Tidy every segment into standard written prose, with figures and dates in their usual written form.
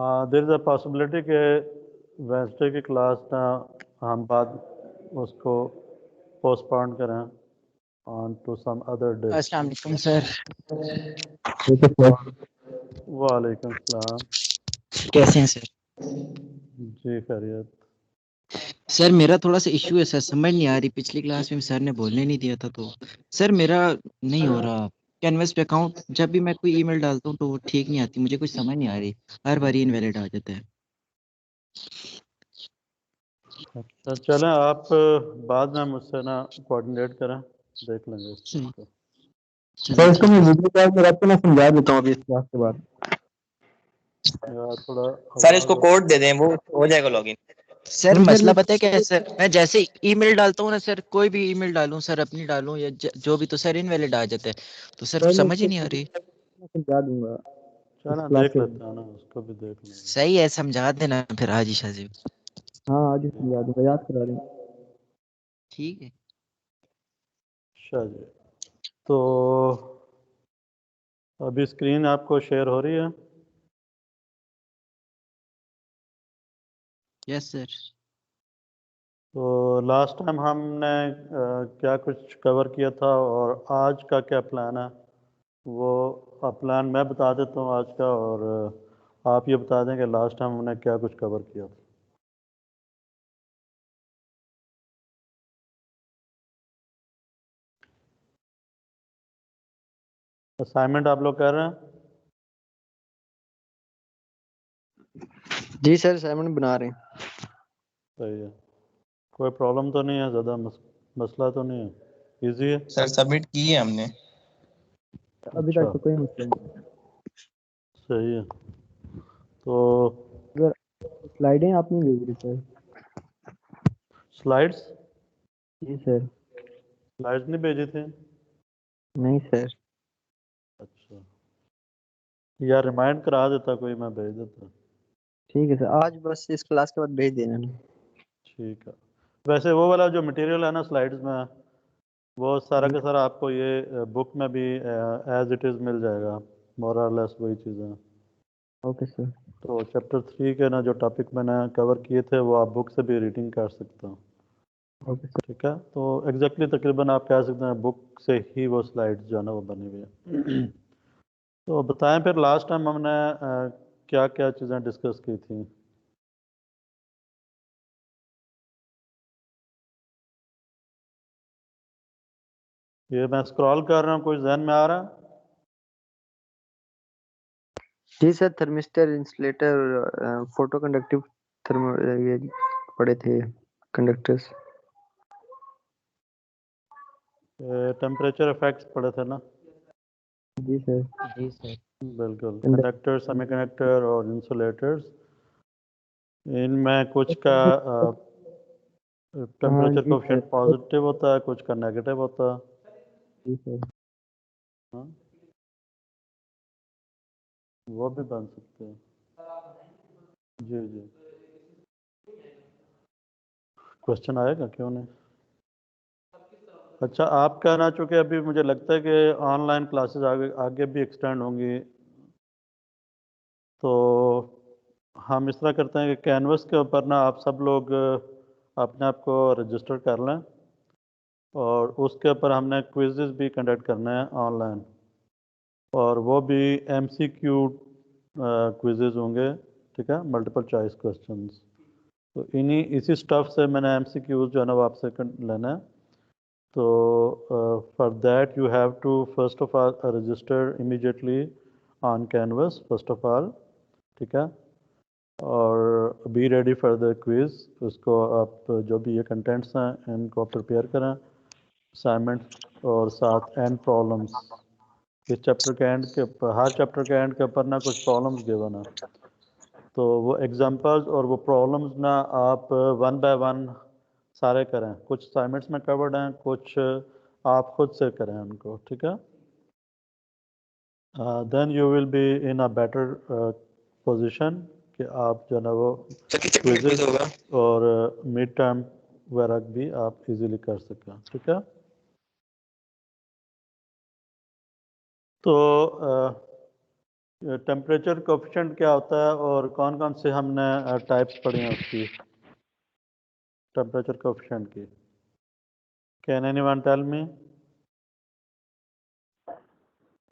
There is a possibility कि Wednesday की class ना हम बाद उसको पोस्टपोन करें on to some other day. अस्सलाम वालेकुम सर। वालेकुम सलाम। कैसे हैं सर? जी खैरियत। सर मेरा थोड़ा सा इश्यू है सर, समझ नहीं आ रही। पिछली क्लास में सर ने बोलने नहीं दिया था, तो सर मेरा नहीं हो रहा कैनवस पे अकाउंट। जब भी मैं कोई ईमेल डालता हूँ तो वो ठीक नहीं आती, मुझे कुछ समझ नहीं आ रही, हर बार इनवैलिड आ जाता है। अच्छा चलें, आप बाद में मुझसे ना कोऑर्डिनेट करें, देख लेंगे इस चीज़ को। सर इसको मैं वीडियो कॉल में रख के मैं समझा देता हूँ अभी इस क्लास के बाद। यार थोड़ा सर इसको आवाज़ कोड दे दें, वो हो जाएगा लॉगिन। सर नहीं सर मसला मैं पता है क्या है सर, मैं जैसे ईमेल डालता हूँ ना सर, कोई भी ईमेल डालूं सर, अपनी डालूं या जो भी, तो सर इनवैलिड आ जाता है। तो सर सर मैं समझ ही इसको नहीं आ रही। समझा दूंगा इस चलें क्लास देख के लेते बाद। हैं ना, उसको भी देख लेंगे। सही है, समझा देना फिर आज ही शाजी। हाँ आज ही समझा दूंगा, याद करा दें। ठीक है। अच्छा जी, तो अभी स्क्रीन आपको शेयर हो रही है? Yes sir. तो लास्ट टाइम हमने क्या कुछ कवर किया था और आज का क्या प्लान है, वो प्लान मैं बता देता हूँ आज का, और आप ये बता दें कि लास्ट टाइम हमने क्या कुछ कवर किया था। असाइनमेंट आप लोग कर रहे हैं? जी सर असाइनमेंट बना रहे हैं। सही है, कोई प्रॉब्लम तो नहीं है, ज़्यादा मसला तो नहीं है, इजी है? सर सबमिट की है हमने। अभी अच्छा तक तो कोई मसला नहीं। सही है। तो अगर स्लाइडें आपने भेज दी सर। स्लाइड्स जी सर। स्लाइड्स नहीं भेजी थी? नहीं सर। अच्छा, यार रिमाइंड करा देता कोई, मैं भेज देता। ठीक है सर, आज बस इस क्लास के बाद भेज देना ना। ठीक है। वैसे वो वाला जो मटेरियल है ना स्लाइड्स में, वो सारा जी का सारा आपको ये बुक में भी एज इट इज़ मिल जाएगा, मोर और लेस वही चीज़ें। Okay sir. तो चैप्टर 3 के ना जो टॉपिक मैंने कवर किए थे वो आप बुक से भी रीडिंग कर सकते हो। Okay sir. ठीक है, तो एग्जैक्टली तकरीबन आप कह सकते हैं बुक से ही वो स्लाइड्स जो है ना वो बनी हुई है। तो बताएं फिर लास्ट टाइम हमने क्या क्या चीज़ें डिस्कस की थी। ये मैं स्क्रॉल कर रहा हूँ, कोई जहन में आ रहा है? जी sir, thermistor insulator photo conductive thermo ये पढ़े थे कंडक्टर्स। टेम्परेचर इफेक्ट्स पढ़े थे ना? जी सर। जी सर। बिल्कुल, कंडक्टर, सेमीकंडक्टर और इंसुलेटर्स, इनमें कुछ का हाँ टेम्परेचर जी सर। कोफिशिएंट पॉजिटिव होता है, कुछ का नेगेटिव होता है। जी सर। हाँ, वो भी बन सकते हैं। जी जी, क्वेश्चन आएगा क्यों नहीं। अच्छा, आप कहना, चूँकि अभी मुझे लगता है कि ऑनलाइन क्लासेस आगे आगे भी एक्सटेंड होंगी, तो हम इस तरह करते हैं कि कैनवस के ऊपर ना आप सब लोग अपने आप को रजिस्टर कर लें, और उसके ऊपर हमने क्विज़ेस भी कंडक्ट करने हैं ऑनलाइन, और वो भी MCQ क्विज़ेस होंगे। ठीक है, मल्टीपल चॉइस क्वेश्चंस। तो इसी स्टफ से मैंने MCQs जो है ना वो आपसे लेना है। तो for that you have to first of all register immediately on Canvas first of all. ठीक है, और be ready for the quiz. उसको आप जो भी ये कंटेंट्स हैं इनको प्रिपेयर करें, असाइनमेंट और साथ एंड प्रॉब्लम्स। इस चैप्टर के एंड के हर चैप्टर के एंड के ऊपर ना कुछ प्रॉब्लम्स गिवन है, तो वो एग्जांपल्स और वो प्रॉब्लम्स ना आप वन बाय वन सारे करें। कुछ असाइनमेंट्स में कवर्ड हैं, कुछ आप खुद से करें उनको। ठीक है, then you will be in a better position कि आप जो है ना वो सर किस चैप्टर का क्विज क्विज़ेस होगा? और मिड टर्म वर्क भी आप इजीली कर सकें। ठीक है, तो टेम्परेचर कोफिशिएंट क्या होता है और कौन कौन से हमने टाइप्स पढ़ी हैं उसकी टेम्परेचर कोफिशिएंट की? Can anyone tell me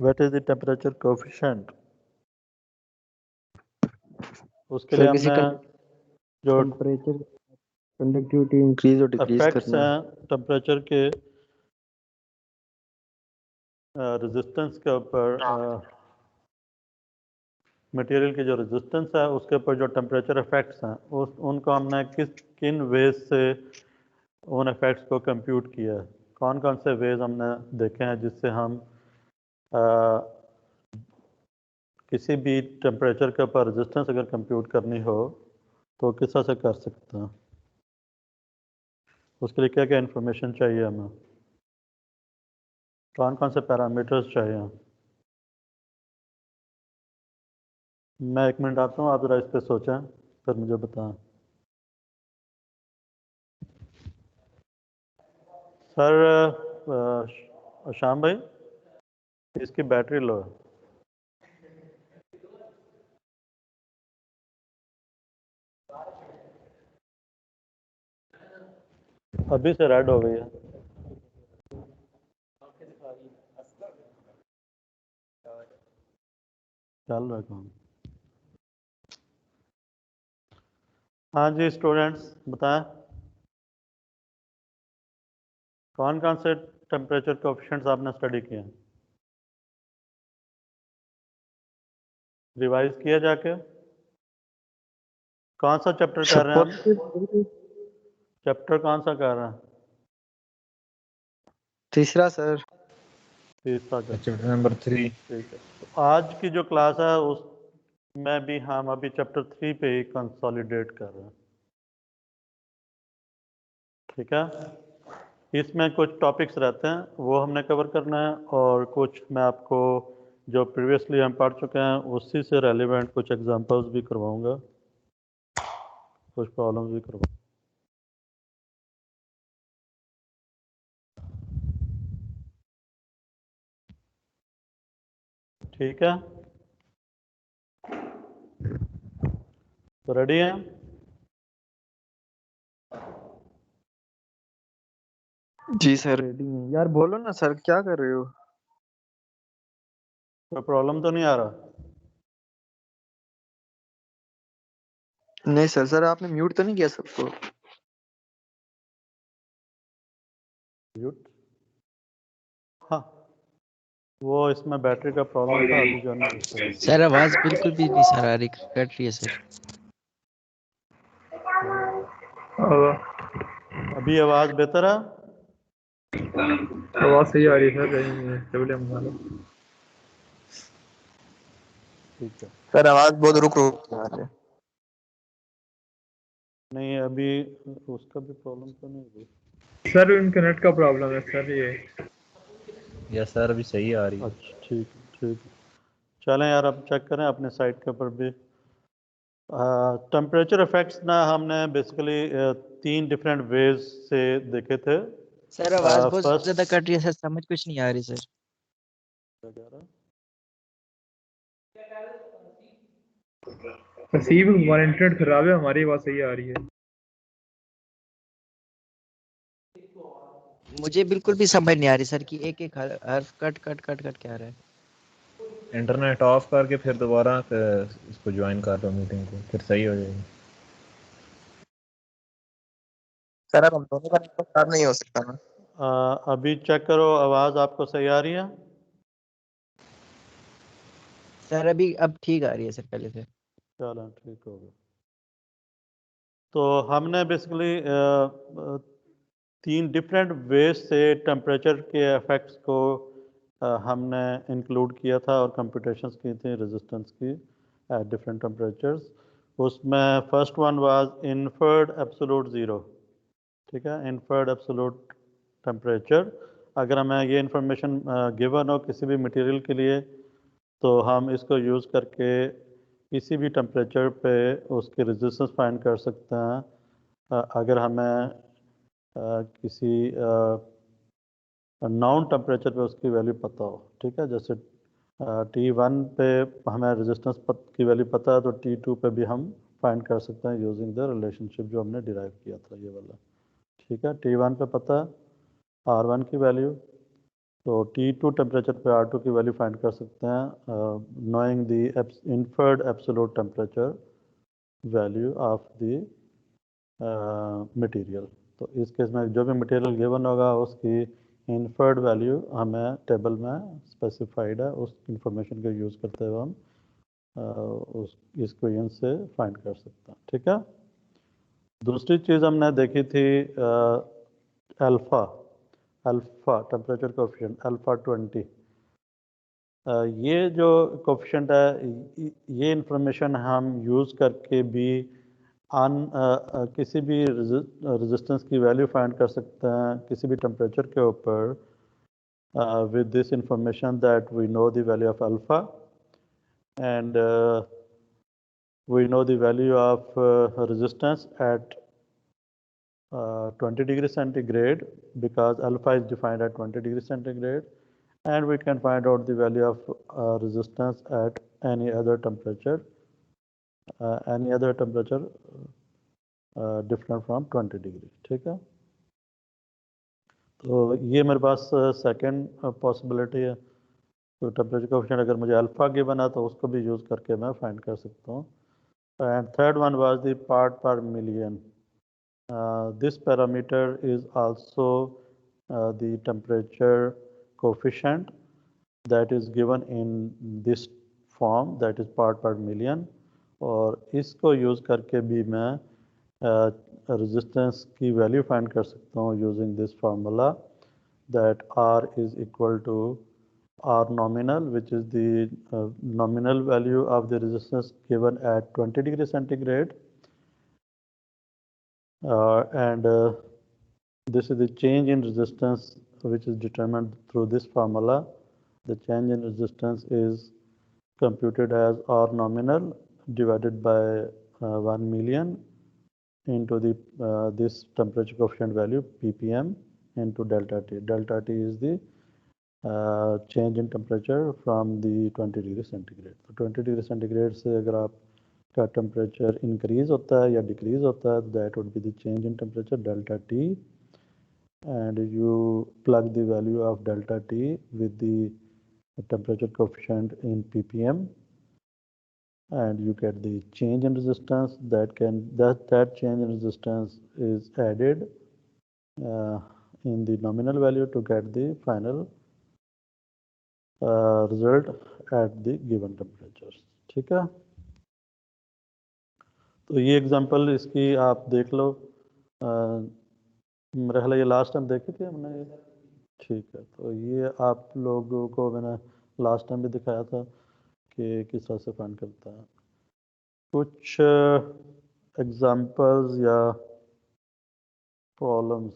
what is the temperature coefficient? उसके लिए सर किसी हमने जो टेम्परेचर कंडक्टिविटी इंक्रीज और डिक्रीज इफेक्ट्स करना है। हैं टेम्परेचर के रेजिस्टेंस के ऊपर, मटेरियल की जो रेजिस्टेंस है उसके ऊपर जो टेम्परेचर इफेक्ट्स हैं उनको हमने किन वेज से उन इफेक्ट्स को कंप्यूट किया है? कौन कौन से वेज हमने देखे हैं जिससे हम किसी भी टेम्परेचर के ऊपर रेजिस्टेंस अगर कंप्यूट करनी हो तो किस तरह से कर सकते हैं? उसके लिए क्या क्या इन्फॉर्मेशन चाहिए हमें? कौन कौन से पैरामीटर्स चाहिए? मैं 1 मिनट आता हूँ, आप ज़रा इस पर सोचें फिर मुझे बताएं। सर शाम भाई, इसकी बैटरी लो है। अभी से रेड हो गई है। चल रहा है काम। हाँ जी स्टूडेंट्स, बताएं कौन कौन से टेम्परेचर कोएफिशिएंट्स आपने स्टडी किए हैं? रिवाइज किया जाके? कौन सा चैप्टर कर रहे हैं हम? चैप्टर कौन सा कर रहे हैं? तीसरा सर। तीसरा चैप्टर, चैप्टर नंबर 3। ठीक है। तो आज की जो क्लास है उसमें भी हम अभी चैप्टर 3 पे ही कंसोलिडेट कर रहे हैं, ठीक है। इसमें कुछ टॉपिक्स रहते हैं वो हमने कवर करना है और कुछ मैं आपको जो प्रीवियसली हम पढ़ चुके हैं उसी से रेलिवेंट कुछ एग्जांपल्स भी करवाऊंगा, कुछ प्रॉब्लम्स भी करवाऊंगा। ठीक है, तो रेडी हैं? जी सर रेडी हैं। यार बोलो ना सर, क्या कर रहे हो? कोई प्रॉब्लम तो नहीं आ रहा? नहीं सर। सर आपने म्यूट तो नहीं किया सबको? म्यूट? हाँ, वो इसमें बैटरी का प्रॉब्लम था, अभी जो है सर आवाज बिल्कुल भी नहीं सर आ रही, कट रही है सर। अभी आवाज़ बेहतर है? आवाज सही आ रही है सर, कहीं टेबल मंगा लो। ठीक है। सर आवाज बहुत रुक रुक के आ रही है। नहीं अभी उसका भी प्रॉब्लम तो नहीं हुई। सर इंटरनेट का प्रॉब्लम है सर ये। या सर अभी सही आ रही है। अच्छा ठीक ठीक। चलें यार, अब चेक करें अपने साइट के ऊपर भी। टेम्परेचर इफेक्ट्स ना हमने बेसिकली 3 डिफरेंट वेज से देखे थे। सर आवाज बहुत फर्स्ट ज्यादा कट रही है सर, समझ कुछ नहीं आ रही सर। नसीब हमारा इंटरनेट खराब है, हमारी आवाज सही आ रही है। मुझे बिल्कुल भी समझ नहीं आ रही सर कि एक एक हर्फ कट कट कट कट क्या रहा है। इंटरनेट ऑफ करके फिर दोबारा इसको ज्वाइन कर लो मीटिंग को, फिर सही हो जाएगी। सर अब हम दोनों का नेटवर्क खराब नहीं हो सकता ना? अभी चेक करो, आवाज़ आपको सही आ रही है? सर अभी अब ठीक आ रही है सर पहले से। चलो ठीक हो गया। तो हमने बेसिकली 3 डिफरेंट वेज से टेम्परेचर के इफेक्ट्स को हमने इंक्लूड किया था और कंप्यूटेशंस की थी रेजिस्टेंस की एट डिफरेंट टेम्परेचर्स। उसमें first one was inferred absolute zero, ठीक है, इन्फर्ड एब्सोलूट टेम्परेचर। अगर हमें ये इंफॉर्मेशन गिवन हो किसी भी मटेरियल के लिए तो हम इसको यूज़ करके किसी भी टेम्परेचर पे उसकी रेजिस्टेंस फाइंड कर सकते हैं। अगर हमें किसी नाउन टेम्परेचर पे उसकी वैल्यू पता हो, ठीक है। जैसे T1 पे हमें रेजिस्टेंस की वैल्यू पता है, तो T2 पे भी हम फाइंड कर सकते हैं यूजिंग द रिलेशनशिप जो हमने डिराइव किया था, ये वाला। ठीक है, T1 पे पता है R1 की वैल्यू, तो T2 टेम्परेचर पे R2 की वैल्यू फाइंड कर सकते हैं knowing the inferred absolute temperature value of the material. तो इस केस में जो भी मटेरियल गिवन होगा उसकी इन्फर्ड वैल्यू हमें टेबल में स्पेसिफाइड है, उस इंफॉर्मेशन को यूज़ करते हुए हम उस इस क्वेश्चन से फाइंड कर सकते हैं। ठीक है, दूसरी चीज़ हमने देखी थी अल्फ़ा टेम्परेचर कोफिशिएंट अल्फ़ा 20। ये जो कोफिशिएंट है, ये इंफॉर्मेशन हम यूज़ करके भी किसी भी रेजिस्टेंस की वैल्यू फाइंड कर सकते हैं किसी भी टेम्परेचर के ऊपर with this information that we know the value of alpha and we know the value of resistance at 20 degrees centigrade, because alpha is defined at 20 degrees centigrade, and we can find out the value of resistance at any other temperature different from 20 degree। ठीक है, तो ये मेरे पास second possibility है। तो temperature coefficient अगर मुझे alpha given है तो उसको भी यूज़ करके मैं फाइंड कर सकता हूँ। And third one was the part per million. This parameter is also the temperature coefficient that is given in this form, that is part per million, और इसको यूज़ करके भी मैं रेजिस्टेंस की वैल्यू फाइंड कर सकता हूँ using this formula, that R is equal to R nominal, which is the nominal value of the resistance given at 20 degrees centigrade, and this is the change in resistance which is determined through this formula. The change in resistance is computed as R nominal divided by 1 million into the this temperature coefficient value ppm into delta T. Delta T is the change in temperature from the 20 degree centigrade. तो 20 degree centigrade से अगर आपका temperature increase होता है या decrease होता है, that would be the change in temperature delta T, and you plug the value of delta T with the temperature coefficient in ppm, and you get the change in resistance that change in resistance is added in the nominal value to get the final result at the given temperatures। ठीक है, तो ये example इसकी आप देख लो। मेरा ख्याल ये लास्ट टाइम देखे थे हमने ये। ठीक है, तो ये आप लोगों को मैंने लास्ट टाइम भी दिखाया था कि किस तरह से फाइंड करता है। कुछ एग्जांपल्स या प्रॉब्लम्स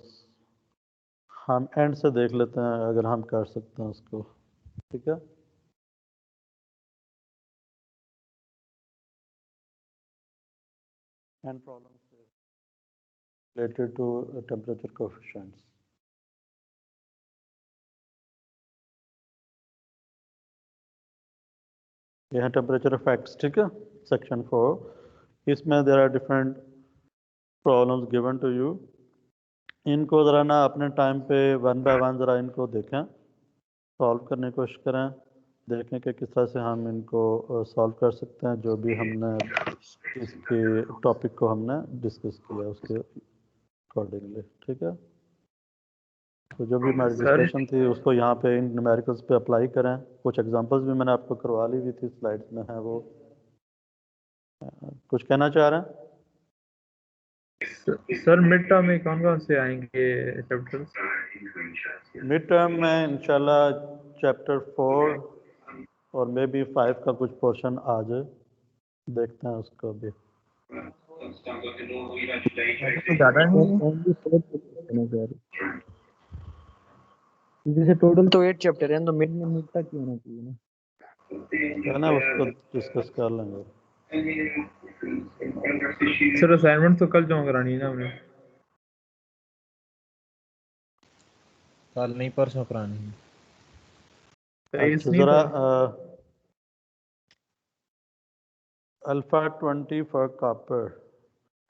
हम एंड से देख लेते हैं अगर हम कर सकते हैं उसको। ठीक है, and problems related to temperature coefficients। यह टेम्परेचर इफेक्ट्स। ठीक है, सेक्शन 4, इसमें there are different problems given to you. इनको ज़रा ना अपने टाइम पे वन बाय वन ज़रा इनको देखें, सॉल्व करने की कोशिश करें, देखें कि किस तरह से हम इनको सॉल्व कर सकते हैं जो भी हमने इसके टॉपिक को हमने डिस्कस किया उसके अकॉर्डिंगली। ठीक है, तो जो भी हमारी डिस्कशन थी उसको यहाँ पे इन न्यूमेरिकल्स पे अप्लाई करें। कुछ एग्जांपल्स भी मैंने आपको करवा ली हुई थी, स्लाइड्स में है वो। कुछ कहना चाह रहे हैं? सर मिड टर्म में कौन से आएंगे चैप्टर्स? मिड टर्म में इंशाल्लाह चैप्टर 4 और मे बी 5 का कुछ पोर्शन आ जाए, देखते हैं उसको भी। ज़्यादा नहीं है, जैसे टोटल तो 8 चैप्टर हैं, तो मिड में मिड तक ही होना चाहिए ना। क्या ना, उसको डिस्कस कर लेंगे। सर असाइनमेंट तो कल जमा करानी है ना हमने? कल नहीं परसों करानी है। अच्छा, ज़रा अल्फ़ा 20 फॉर कॉपर।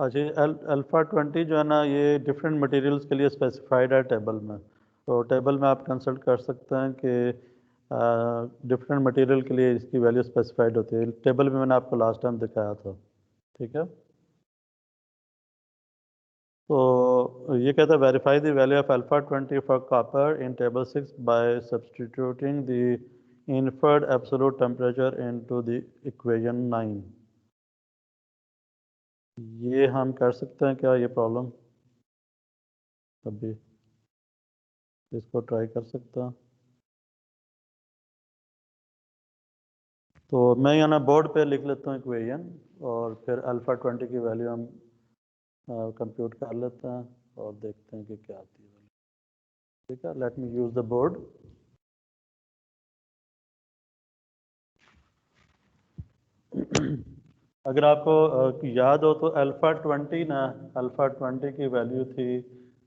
अच्छा, अल्फ़ा 20 जो है ना, ये डिफरेंट मटेरियल्स के लिए स्पेसिफाइड है टेबल में। तो टेबल में आप कंसल्ट कर सकते हैं कि डिफरेंट मटेरियल के लिए इसकी वैल्यू स्पेसिफाइड होती है। टेबल में मैंने आपको लास्ट टाइम दिखाया था, ठीक है। तो ये कहता है verify the value of alpha 20 for copper in table 6 by substituting the inferred absolute temperature into the equation 9। ये हम कर सकते हैं क्या, ये प्रॉब्लम? अभी इसको ट्राई कर सकता हूँ। तो मैं यहाँ ना बोर्ड पे लिख लेता हूँ इक्वेशन, और फिर अल्फ़ा 20 की वैल्यू हम कंप्यूट कर लेते हैं और देखते हैं कि क्या आती है। ठीक है, let me use the board. अगर आपको याद हो तो अल्फ़ा 20 ना, अल्फ़ा 20 की वैल्यू थी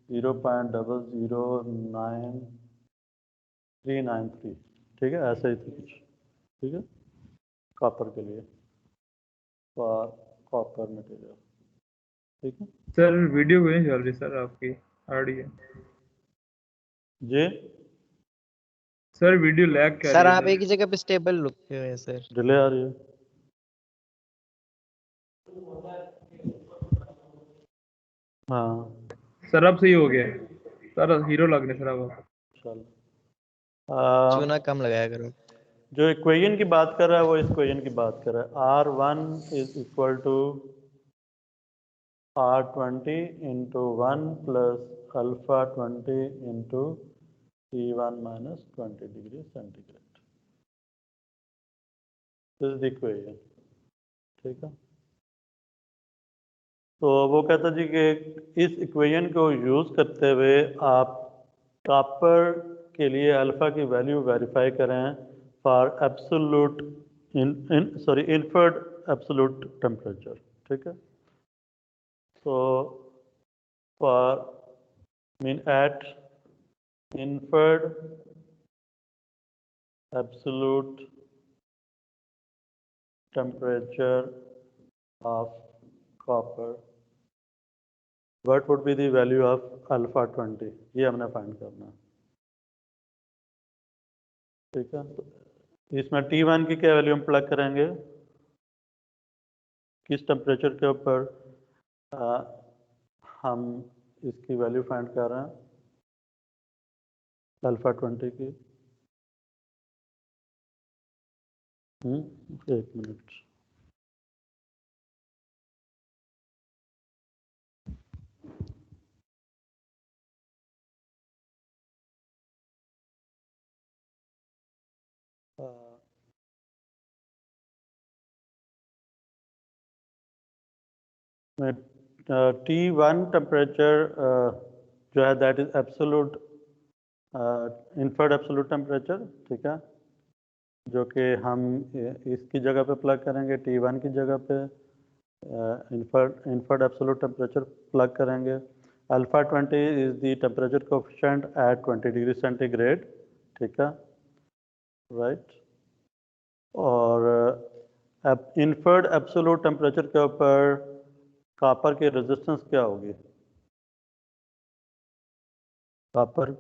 0.009393। ठीक है, ऐसे ही थी कुछ। ठीक है, कॉपर के लिए, कॉपर मटेरियल। ठीक है सर वीडियो क्यों नहीं चल रही सर आपकी? आ रही है जी। सर, वीडियो लैग कर सर रही है आप सर। एक ही जगह पे स्टेबल रुके हुए हैं सर। डिले आ रही है। हाँ सर अब सही हो गया सर, हीरो लग रहे सर अब। चलो, चूना कम लगाया करो। जो इक्वेशन की बात कर रहा है वो इस इक्वेशन की बात कर रहा है। R1 is equal to R20 into 1 plus alpha 20 into T1 minus 20 degree centigrade. This is the equation. ठीक है, तो वो कहता जी कि इस इक्वेशन को यूज़ करते हुए आप कॉपर के लिए अल्फ़ा की वैल्यू वेरीफाई करें for absolute inferred absolute temperature. ठीक है, so for mean at inferred absolute temperature of copper, what would be the value of alpha 20? ये हमने फाइंड करना है। ठीक है, तो इसमें T1 की क्या वैल्यू हम प्लग करेंगे, किस टेम्परेचर के ऊपर हम इसकी वैल्यू फाइंड कर रहे हैं अल्फ़ा 20 की। एक मिनट। T1 टेम्परेचर जो है that is absolute inferred absolute temperature. ठीक है, जो कि हम इसकी जगह पे प्लग करेंगे, T1 की जगह पे इन्फर्ड एब्सोल्यूट टेम्परेचर प्लग करेंगे। Alpha 20 is the temperature coefficient at 20 degree centigrade. ठीक है, राइट। और इन्फर्ड एब्सोल्यूट टेम्परेचर के ऊपर कॉपर की रेजिस्टेंस क्या होगी, कॉपर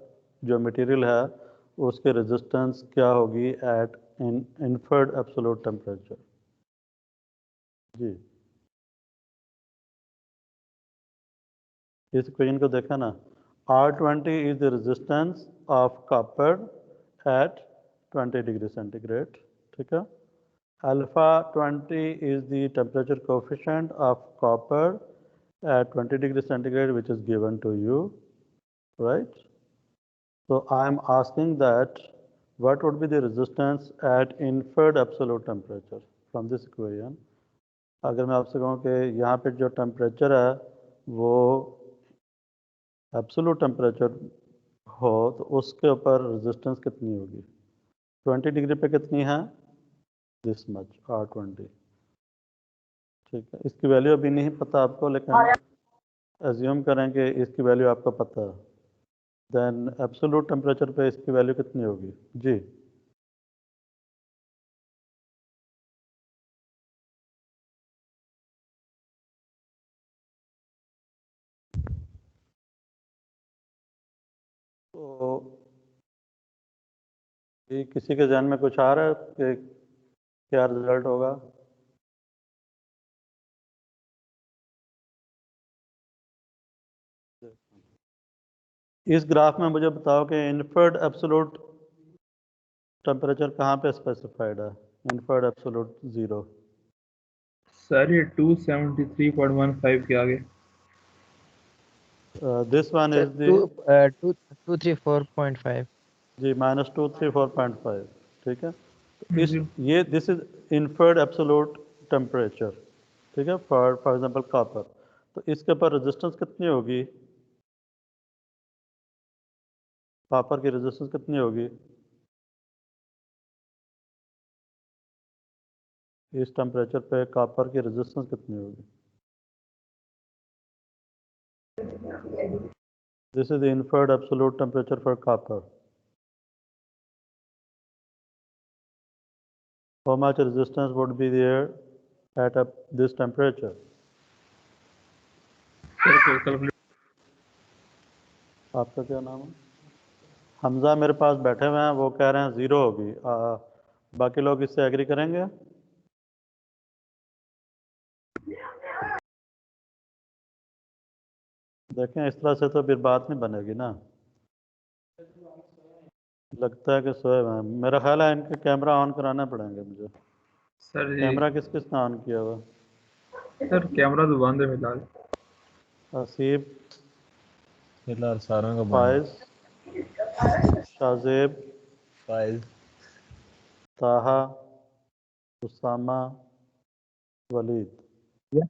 जो मटेरियल है उसके रेजिस्टेंस क्या होगी एट इन्फर्ड एब्सोल्यूट टेम्परेचर। जी, इस इक्वेशन को देखा ना, R20 is the resistance of copper at 20 degree centigrade. ठीक है, alpha 20 is the temperature coefficient of copper at 20 degree centigrade, which is given to you, right? So I am asking that what would be the resistance at inferred absolute temperature from this equation? अगर मैं आपसे कहूँ कि यहाँ पे जो temperature है वो एब्सोल्यूट टेम्परेचर हो तो उसके ऊपर रेजिस्टेंस कितनी होगी, 20 डिग्री पे कितनी है, दिस मच R20। ठीक है, इसकी वैल्यू अभी नहीं पता आपको, लेकिन एज्यूम करें कि इसकी वैल्यू आपको पता है, देन एब्सोल्यूट टेम्परेचर पे इसकी वैल्यू कितनी होगी। जी, तो ये किसी के जहन में कुछ आ रहा है कि क्या रिजल्ट होगा? इस ग्राफ में मुझे बताओ कि इनफर्ड एब्सोल्यूट टेम्परेचर कहाँ पे स्पेसिफाइड है? Inferred absolute zero. सर ये 273.15 के आगे। This one sir is the 234.5 जी -234.5, ठीक है। तो इस जी ये this is inferred absolute temperature, ठीक है, फॉर एग्जांपल कॉपर। तो इसके ऊपर रेजिस्टेंस कितनी होगी? कॉपर की रेजिस्टेंस कितनी होगी इस टेम्परेचर पे? कॉपर की रेजिस्टेंस कितनी होगी? This is the inferred absolute temperature for copper. How much resistance would be there at this temperature? Sir calculate. आपका क्या नाम है? हमजा मेरे पास बैठे हुए हैं, वो कह रहे हैं ज़ीरो होगी। बाकी लोग इससे एग्री करेंगे? देखें, इस तरह से तो फिर बात नहीं बनेगी ना। लगता है कि सोए हुए हैं। मेरा ख्याल है इनके कैमरा ऑन कराना पड़ेंगे मुझे। सर जी कैमरा किस किस ने ऑन किया हुआ? सर कैमरा तो बंद है फिलहाल। आसिफ, फिलहाल सारों का बंद फाइज, Shazeb, Faiz Taha, Usama, Walid. Yes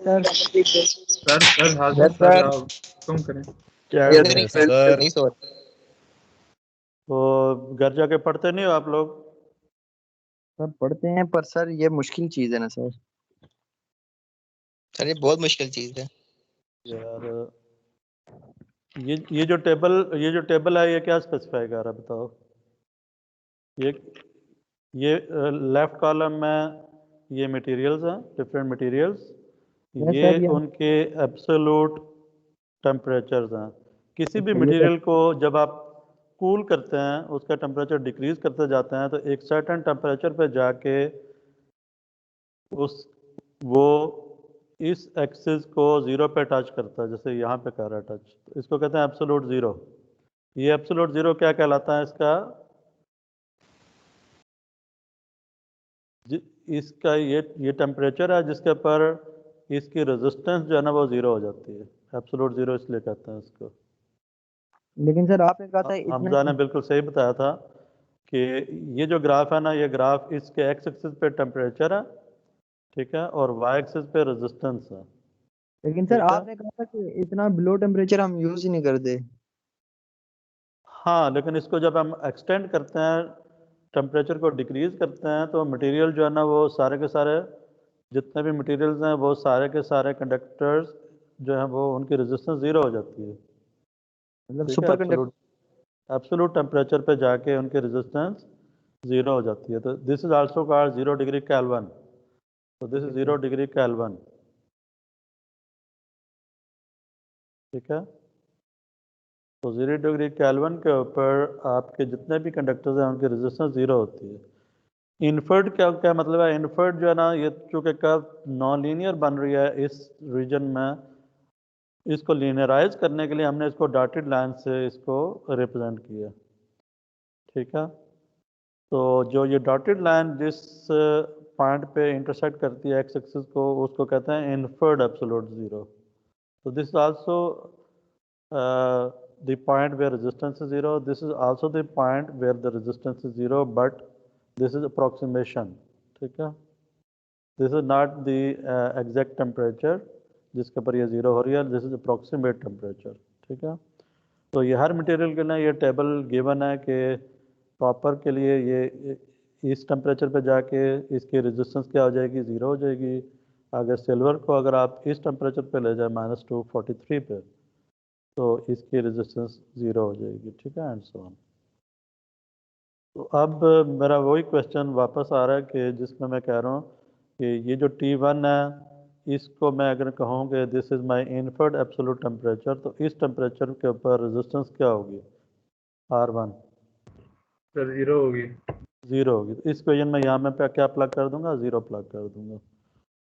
sir. Sir Hasif yes sir sir आप तुम करें। क्या सर नहीं सो तो घर जाके पढ़ते नहीं हो आप लोग? सर पढ़ते हैं, पर सर ये मुश्किल चीज है ना सर। सर ये बहुत मुश्किल चीज है। यार ये जो टेबल है, ये क्या स्पेसिफाई कर रहा है बताओ? ये लेफ्ट कॉलम में ये मटेरियल्स हैं, डिफरेंट मटेरियल्स। यस ये सर। उनके एब्सोल्यूट टेम्परेचर्स हैं। किसी भी ये मटेरियल को जब आप कूल करते हैं, उसका टेम्परेचर डिक्रीज करते जाते हैं, तो एक सर्टेन टेम्परेचर पे जाके उस वो इस एक्सिस को ज़ीरो पे टच करता है, जैसे यहाँ पे कर रहा है टच, तो इसको कहते हैं एब्सोल्यूट ज़ीरो। ये एब्सोल्यूट ज़ीरो क्या कहलाता है इसका? इसका ये टेम्परेचर है जिसके ऊपर इसकी रेजिस्टेंस जो है ना वो ज़ीरो हो जाती है। एब्सोल्यूट ज़ीरो इसलिए कहते हैं इसको। लेकिन सर आपने कहा था हमजा ने इसमें। बिल्कुल सही बताया था कि ये जो ग्राफ है ना, ये ग्राफ इसके एक्स एक्सिस पे टेम्परेचर है, ठीक है, और वाई एक्सिस पे रेजिस्टेंस है, लेकिन सर ठीक है। आपने कहा था कि इतना बिलो टेम्परेचर हम यूज ही नहीं करते। हाँ, लेकिन इसको जब हम एक्सटेंड करते हैं, टेम्परेचर को डिक्रीज करते हैं, तो मटेरियल जो है ना वो सारे के सारे जितने भी मटेरियल्स हैं वो सारे के सारे कंडक्टर्स जो हैं वो उनकी रेजिस्टेंस ज़ीरो हो जाती है, मतलब ठीक है। Super conductor. एब्सोल्यूट टेम्परेचर पे जाके उनकी रेजिस्टेंस ज़ीरो हो जाती है। तो this is also called 0 degree kelvin. तो दिस इज 0 डिग्री केल्विन, ठीक है। तो 0 डिग्री केल्विन के ऊपर आपके जितने भी कंडक्टर्स हैं उनकी रेजिस्टेंस ज़ीरो होती है। इनफर्ड क्या क्या मतलब है? इनफर्ड जो है ना, ये चूँकि कर्व नॉन लीनियर बन रही है इस रीजन में, इसको लीनियराइज करने के लिए हमने इसको डॉटेड लाइन से इसको रिप्रेजेंट किया, ठीक है। तो जो ये डॉटेड लाइन जिस पॉइंट पे इंटरसेक्ट करती है एक्स एक्सिस को, उसको कहते हैं इनफर्ड एब्सोल्यूट ज़ीरो। तो this is also the point where resistance is zero. This is also the point where the resistance is zero, but this is approximation, ठीक है। This is not the exact temperature जिसके ऊपर ये zero हो रही है। This is approximate temperature, ठीक है। तो ये हर मटेरियल के लिए ये टेबल गिवन है कि कॉपर के लिए ये इस टेम्परेचर पे जाके इसकी रेजिस्टेंस क्या हो जाएगी? ज़ीरो हो जाएगी। अगर सिल्वर को अगर आप इस टेम्परेचर पे ले जाए -243 पे, तो इसकी रेजिस्टेंस ज़ीरो हो जाएगी, ठीक है, एंड सो ऑन। तो अब मेरा वही क्वेश्चन वापस आ रहा है कि जिसमें मैं कह रहा हूँ कि ये जो T1 है, इसको मैं अगर कहूँ कि this is my inferred absolute temperature, तो इस टेम्परेचर के ऊपर रेजिस्टेंस क्या होगी? R1 सर 0 होगी। 0 होगी। तो इस इक्वेशन में यहाँ मैं क्या प्लग कर दूंगा, 0 प्लग कर दूंगा।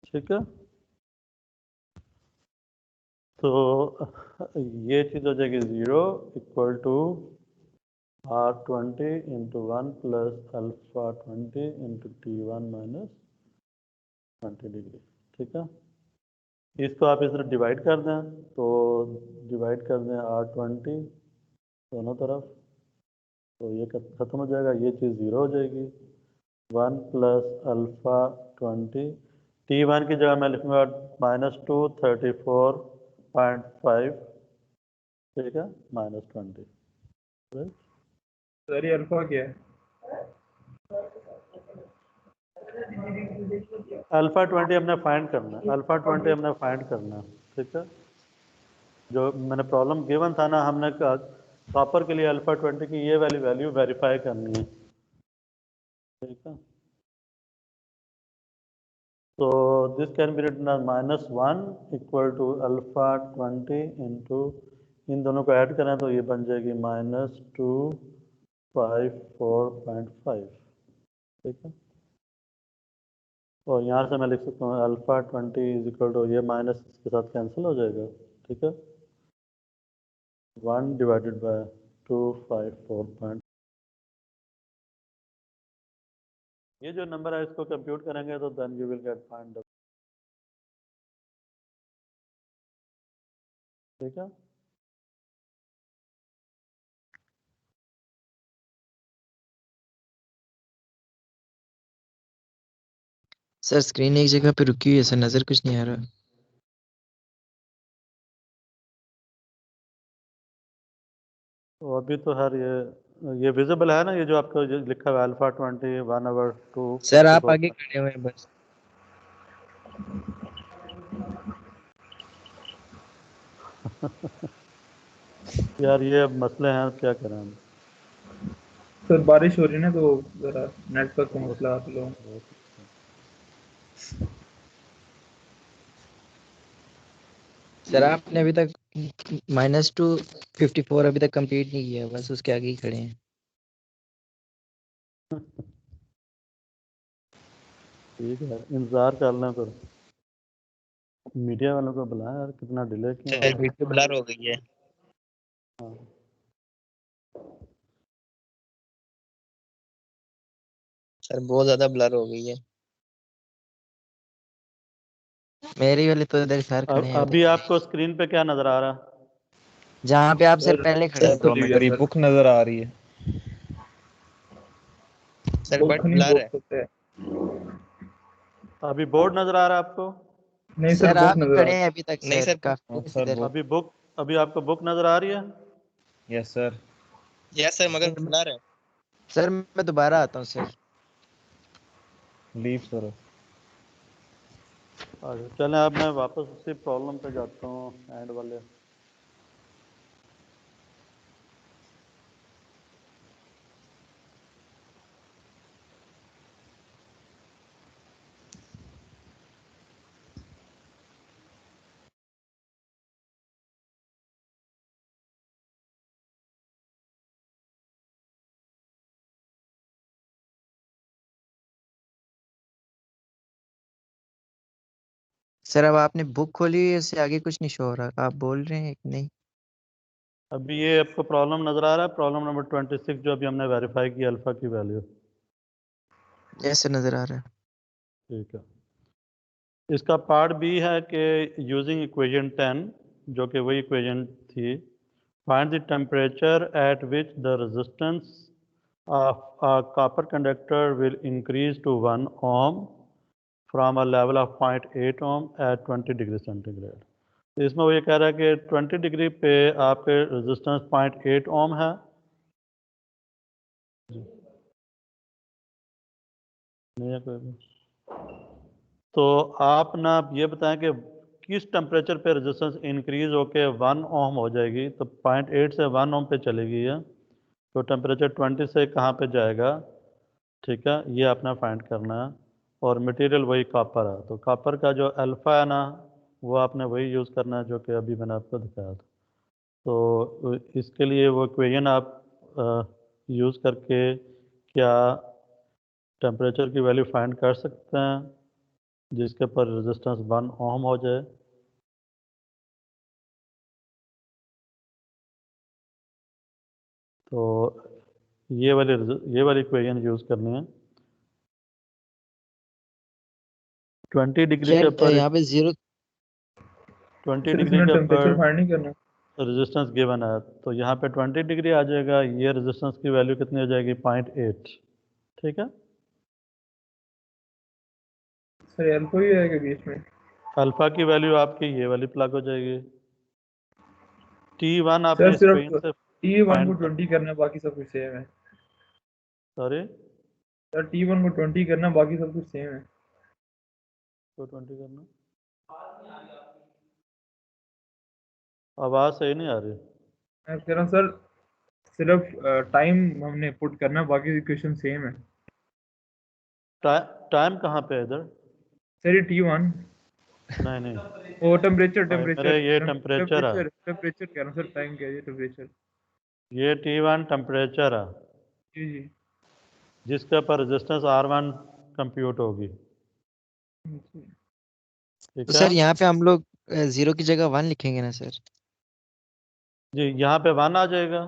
ठीक है, तो ये चीज़ हो जाएगी 0 equal to R20 into 1 plus alpha 20 into T1 minus 20 degree. ठीक है, इसको आप इस तरह डिवाइड कर दें, तो डिवाइड कर दें R20 दोनों तरफ, तो ये खत्म हो जाएगा, ये चीज़ 0 हो जाएगी। 1 प्लस अल्फा 20, T1 की जगह मैं लिखूंगा -234.5, ठीक है, -20। सर ये अल्फा क्या है? अल्फा 20 हमने फाइंड करना है, अल्फा 20 हमने फाइंड करना है। ठीक है, जो मैंने प्रॉब्लम गिवन था ना, हमने कॉपर के लिए अल्फा 20 की ये वाली वैल्यू वेरीफाई करनी है। ठीक है, तो this can be written as -1 equal to alpha 20 into, इन दोनों को ऐड करें तो ये बन जाएगी -254.5। ठीक है, और यहाँ से मैं लिख सकता हूँ अल्फा 20 इज इक्वल टू, ये माइनस के साथ कैंसिल हो जाएगा। ठीक है, 1 डिवाइडेड बाय 254. ये जो नंबर है इसको कंप्यूट करेंगे तो then you will get find. ठीक है, सर स्क्रीन एक जगह पे रुकी हुई है सर, नजर कुछ नहीं आ रहा। तो अभी तो हर ये विजिबल है ना, ये जो आपको जो लिखा हुआ है अल्फा 20 1/2 सर आप 54. आगे खड़े हुए हैं बस। यार ये अब मसले हैं, क्या करें हम। सर बारिश हो रही है ना, तो जरा नेटवर्क का मसला आप लोग। सर आपने अभी तक -254 अभी तक कंप्लीट नहीं किया, बस उसके आगे ही खड़े हैं। ठीक है, इंतजार कर लें फिर। मीडिया वालों को बुलाएं यार, कितना डिले क्यों हो सर रहा है। वीडियो ब्लर हो गई है। हाँ, सर बहुत ज्यादा ब्लर हो गई है। मेरी वाली तो इधर सर खड़े हैं अभी उधर। आपको स्क्रीन पे क्या नजर आ रहा है? जहाँ पे आप सर सर पहले खड़े थे। बुक खुली हुई है मेरी सर। बुक नजर आ रही है। सर बुक बट नहीं, ब्लर है। बुक होता है। अभी बोर्ड नजर आ रहा है आपको? नहीं सर, सर बुक आप नजर आ खड़े रही हैं अभी तक नहीं सर, सर, काफी सर इधर। बुक, अभी बुक, अभी आपको बुक नजर आ रही है? Yes sir. यस सर, मगर ब्लर है। सर मैं दोबारा आता हूँ सर। Leave sir. चलें, अब मैं वापस उसी प्रॉब्लम पे जाता हूँ, एंड वाले। सर अब आपने बुक खोली हुई है, इससे आगे कुछ नहीं शो हो रहा, आप बोल रहे हैं कि नहीं? अभी ये आपको प्रॉब्लम नजर आ रहा है, प्रॉब्लम नंबर 26 जो अभी हमने वेरीफाई की अल्फा की वैल्यू। यस सर नजर आ रहा है। ठीक है, इसका पार्ट बी है कि यूजिंग इक्वेशन 10, जो कि वही इक्वेशन थी, find the temperature at which the resistance of a copper conductor will increase to 1 ohm from a level of 0.8 ohm at 20 degree centigrade. तो इसमें वो ये कह रहा है कि 20 डिग्री पे आपके रेजिस्टेंस 0.8 ohm है। नहीं है कोई भी। तो आप ना ये बताएं कि किस टेम्परेचर पे रेजिस्टेंस इंक्रीज होके 1 ओम हो जाएगी, तो 0.8 से 1 ओम पे चलेगी है, तो टेम्परेचर 20 से कहाँ पे जाएगा। ठीक है, ये आपने फाइंड करना है, और मटेरियल वही कॉपर है, तो कॉपर का जो अल्फ़ा है ना, वो आपने वही यूज़ करना है जो कि अभी मैंने आपको दिखाया था। तो इसके लिए वो इक्वेशन आप यूज़ करके क्या टेम्परेचर की वैल्यू फाइंड कर सकते हैं जिसके पर रेजिस्टेंस 1 ओम हो जाए। तो ये वाली इक्वेशन यूज़ करनी है। 20 डिग्री के सर ऊपर यहाँ पे 0 20 सर डिग्री इसमें के टेम्परेचर ऊपर फाइंड नहीं करना। रेजिस्टेंस गिवन है, तो यहाँ पे 20 डिग्री आ जाएगा। ये रेजिस्टेंस की वैल्यू कितनी हो जाएगी? 0.8। ठीक है। सर अल्फा भी आएगा बीच में। अल्फा की वैल्यू आपकी ये वाली प्लग हो जाएगी। T1 सर आपने इस सिर्फ इक्वेशन से T1 को फाइंड कर, 20 करना, बाकी सब कुछ सेम है। सॉरी सर T1 को 20 करना, बाकी सब कुछ सेम है। तो 20 करना। आवाज़ सही नहीं आ रही। मैं कह रहा हूँ सर सिर्फ टाइम हमने पुट करना, बाकी इक्वेशन सेम है। टाइम कहाँ पे है इधर? सर ये T1 नहीं नहीं वो टेम्परेचर भाई, मेरे ये टेम्परेचर है, टेम्परेचर कह रहा हूँ सर, टाइम कह रही टेम्परेचर। ये T1 टेम्परेचर है जी जी जिसके ऊपर रेजिस्टेंस R1 कंप्यूट होगी। जी। ठीक तो है सर यहाँ पे हम लोग 0 की जगह 1 लिखेंगे ना सर? जी, यहाँ पे 1 आ जाएगा।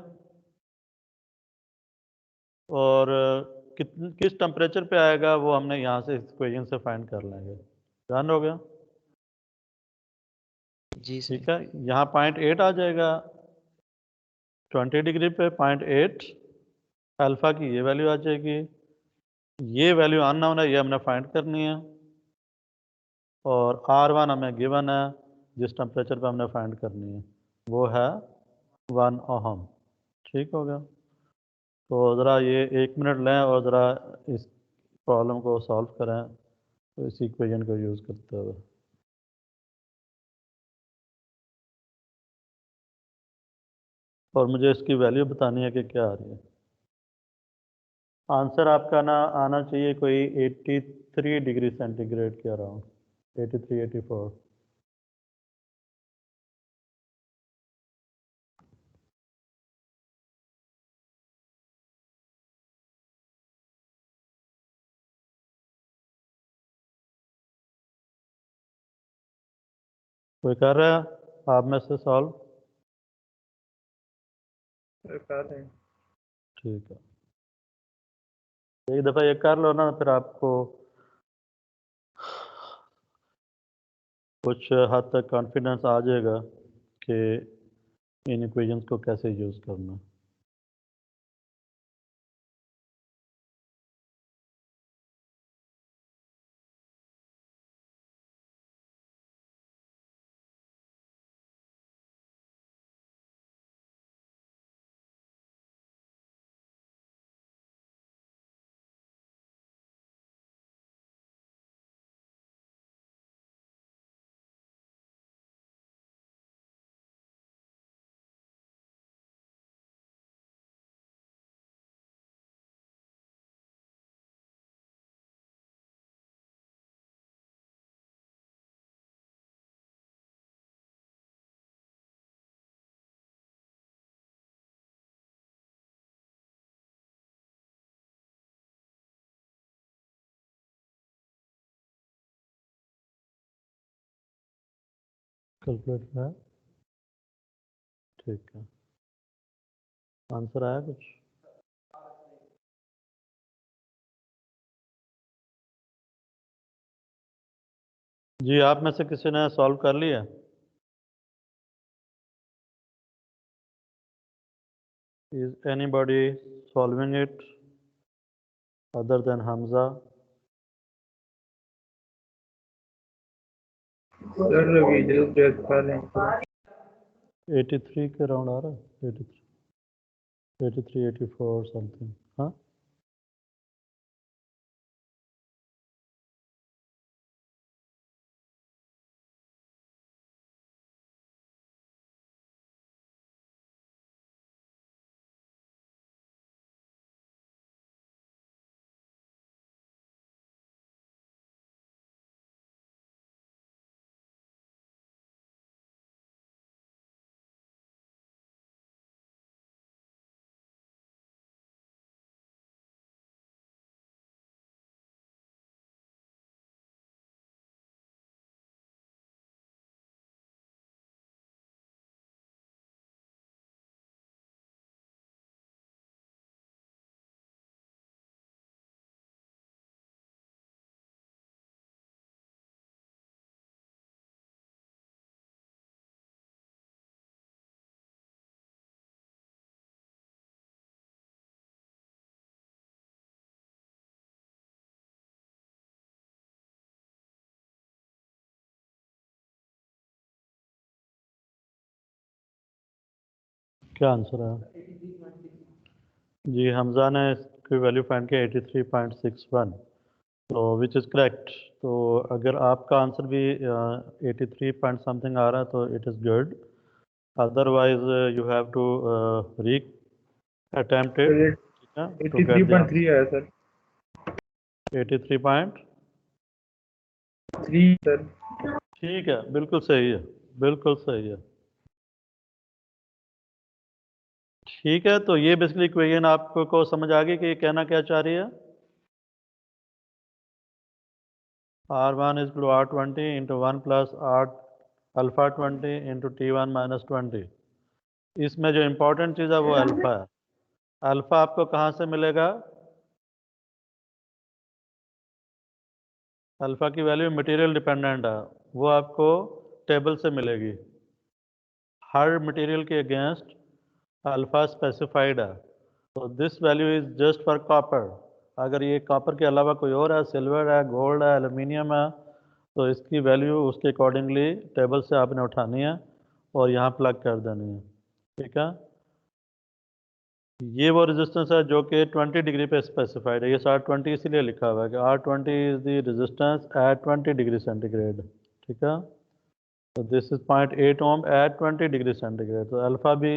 और किस टेम्परेचर पे आएगा वो हमने यहाँ से इक्वेशन से फाइंड कर लेंगे। डन हो गया। जी ठीक सर। है, यहाँ 0.8 आ जाएगा। 20 डिग्री पे 0.8 अल्फ़ा की ये वैल्यू आ जाएगी। ये वैल्यू अननोन है, ये हमने फाइंड करनी है। और R1 हमें गिवन है जिस टेम्परेचर पे हमने फाइंड करनी है, वो है 1 ओहम। ठीक हो गया। तो ज़रा ये 1 मिनट लें और ज़रा इस प्रॉब्लम को सॉल्व करें, तो इस इक्वेशन को यूज़ करते हुए। और मुझे इसकी वैल्यू बतानी है कि क्या आ रही है। आंसर आपका ना आना चाहिए कोई 83 डिग्री सेंटीग्रेड के अराउंड, 83 84। कोई कर रहा है आप में से सॉल्व? सर कर रहे हैं। ठीक है, एक दफ़ा ये कर लो ना, फिर आपको कुछ हद तक कॉन्फिडेंस आ जाएगा कि इन इक्वेशंस को कैसे यूज़ करना। कैलकुलेट है। ठीक है, आंसर आया कुछ? जी, आप में से किसी ने सॉल्व कर लिया? Is anybody solving it other than Hamza? Sir अभी जल्द कर रहे हैं। 83 के राउंड आ रहा है, 83 84 समथिंग। हाँ, क्या आंसर है? जी हमजा ने इसकी वैल्यू फाइंड किया 83.61, तो विच इज़ करेक्ट। तो अगर आपका आंसर भी 83 पॉइंट समथिंग आ रहा है तो it is good, otherwise you have to reattempt it, sir ठीक है, टू गेट द 83.3 आया सर। 83.3, सर ठीक है, बिल्कुल सही है, बिल्कुल सही है। ठीक है, तो ये बेसिकली इक्वेशन आपको समझ आ गई कि ये कहना क्या चाह रही है। R1 is equal to R20 into 1 plus R alpha 20 into T1 minus 20। इसमें जो इम्पोर्टेंट चीज़ है वो अल्फ़ा है। अल्फ़ा आपको कहाँ से मिलेगा? अल्फ़ा की वैल्यू मटेरियल डिपेंडेंट है, वो आपको टेबल से मिलेगी। हर मटेरियल के अगेंस्ट अल्फ़ा स्पेसिफाइड है, तो this value is just for copper. अगर ये कॉपर के अलावा कोई और है, सिल्वर है, गोल्ड है, एल्युमिनियम है, तो इसकी वैल्यू उसके अकॉर्डिंगली टेबल से आपने उठानी है और यहाँ प्लग कर देनी है, ठीक है। ये वो रेजिस्टेंस है जो कि 20 डिग्री पे स्पेसिफाइड है। ये R20 इसीलिए लिखा हुआ है कि R20 is the resistance at 20 degree centigrade, ठीक है। तो this is 0.8 ohm at 20 degree centigrade. तो अल्फ़ा भी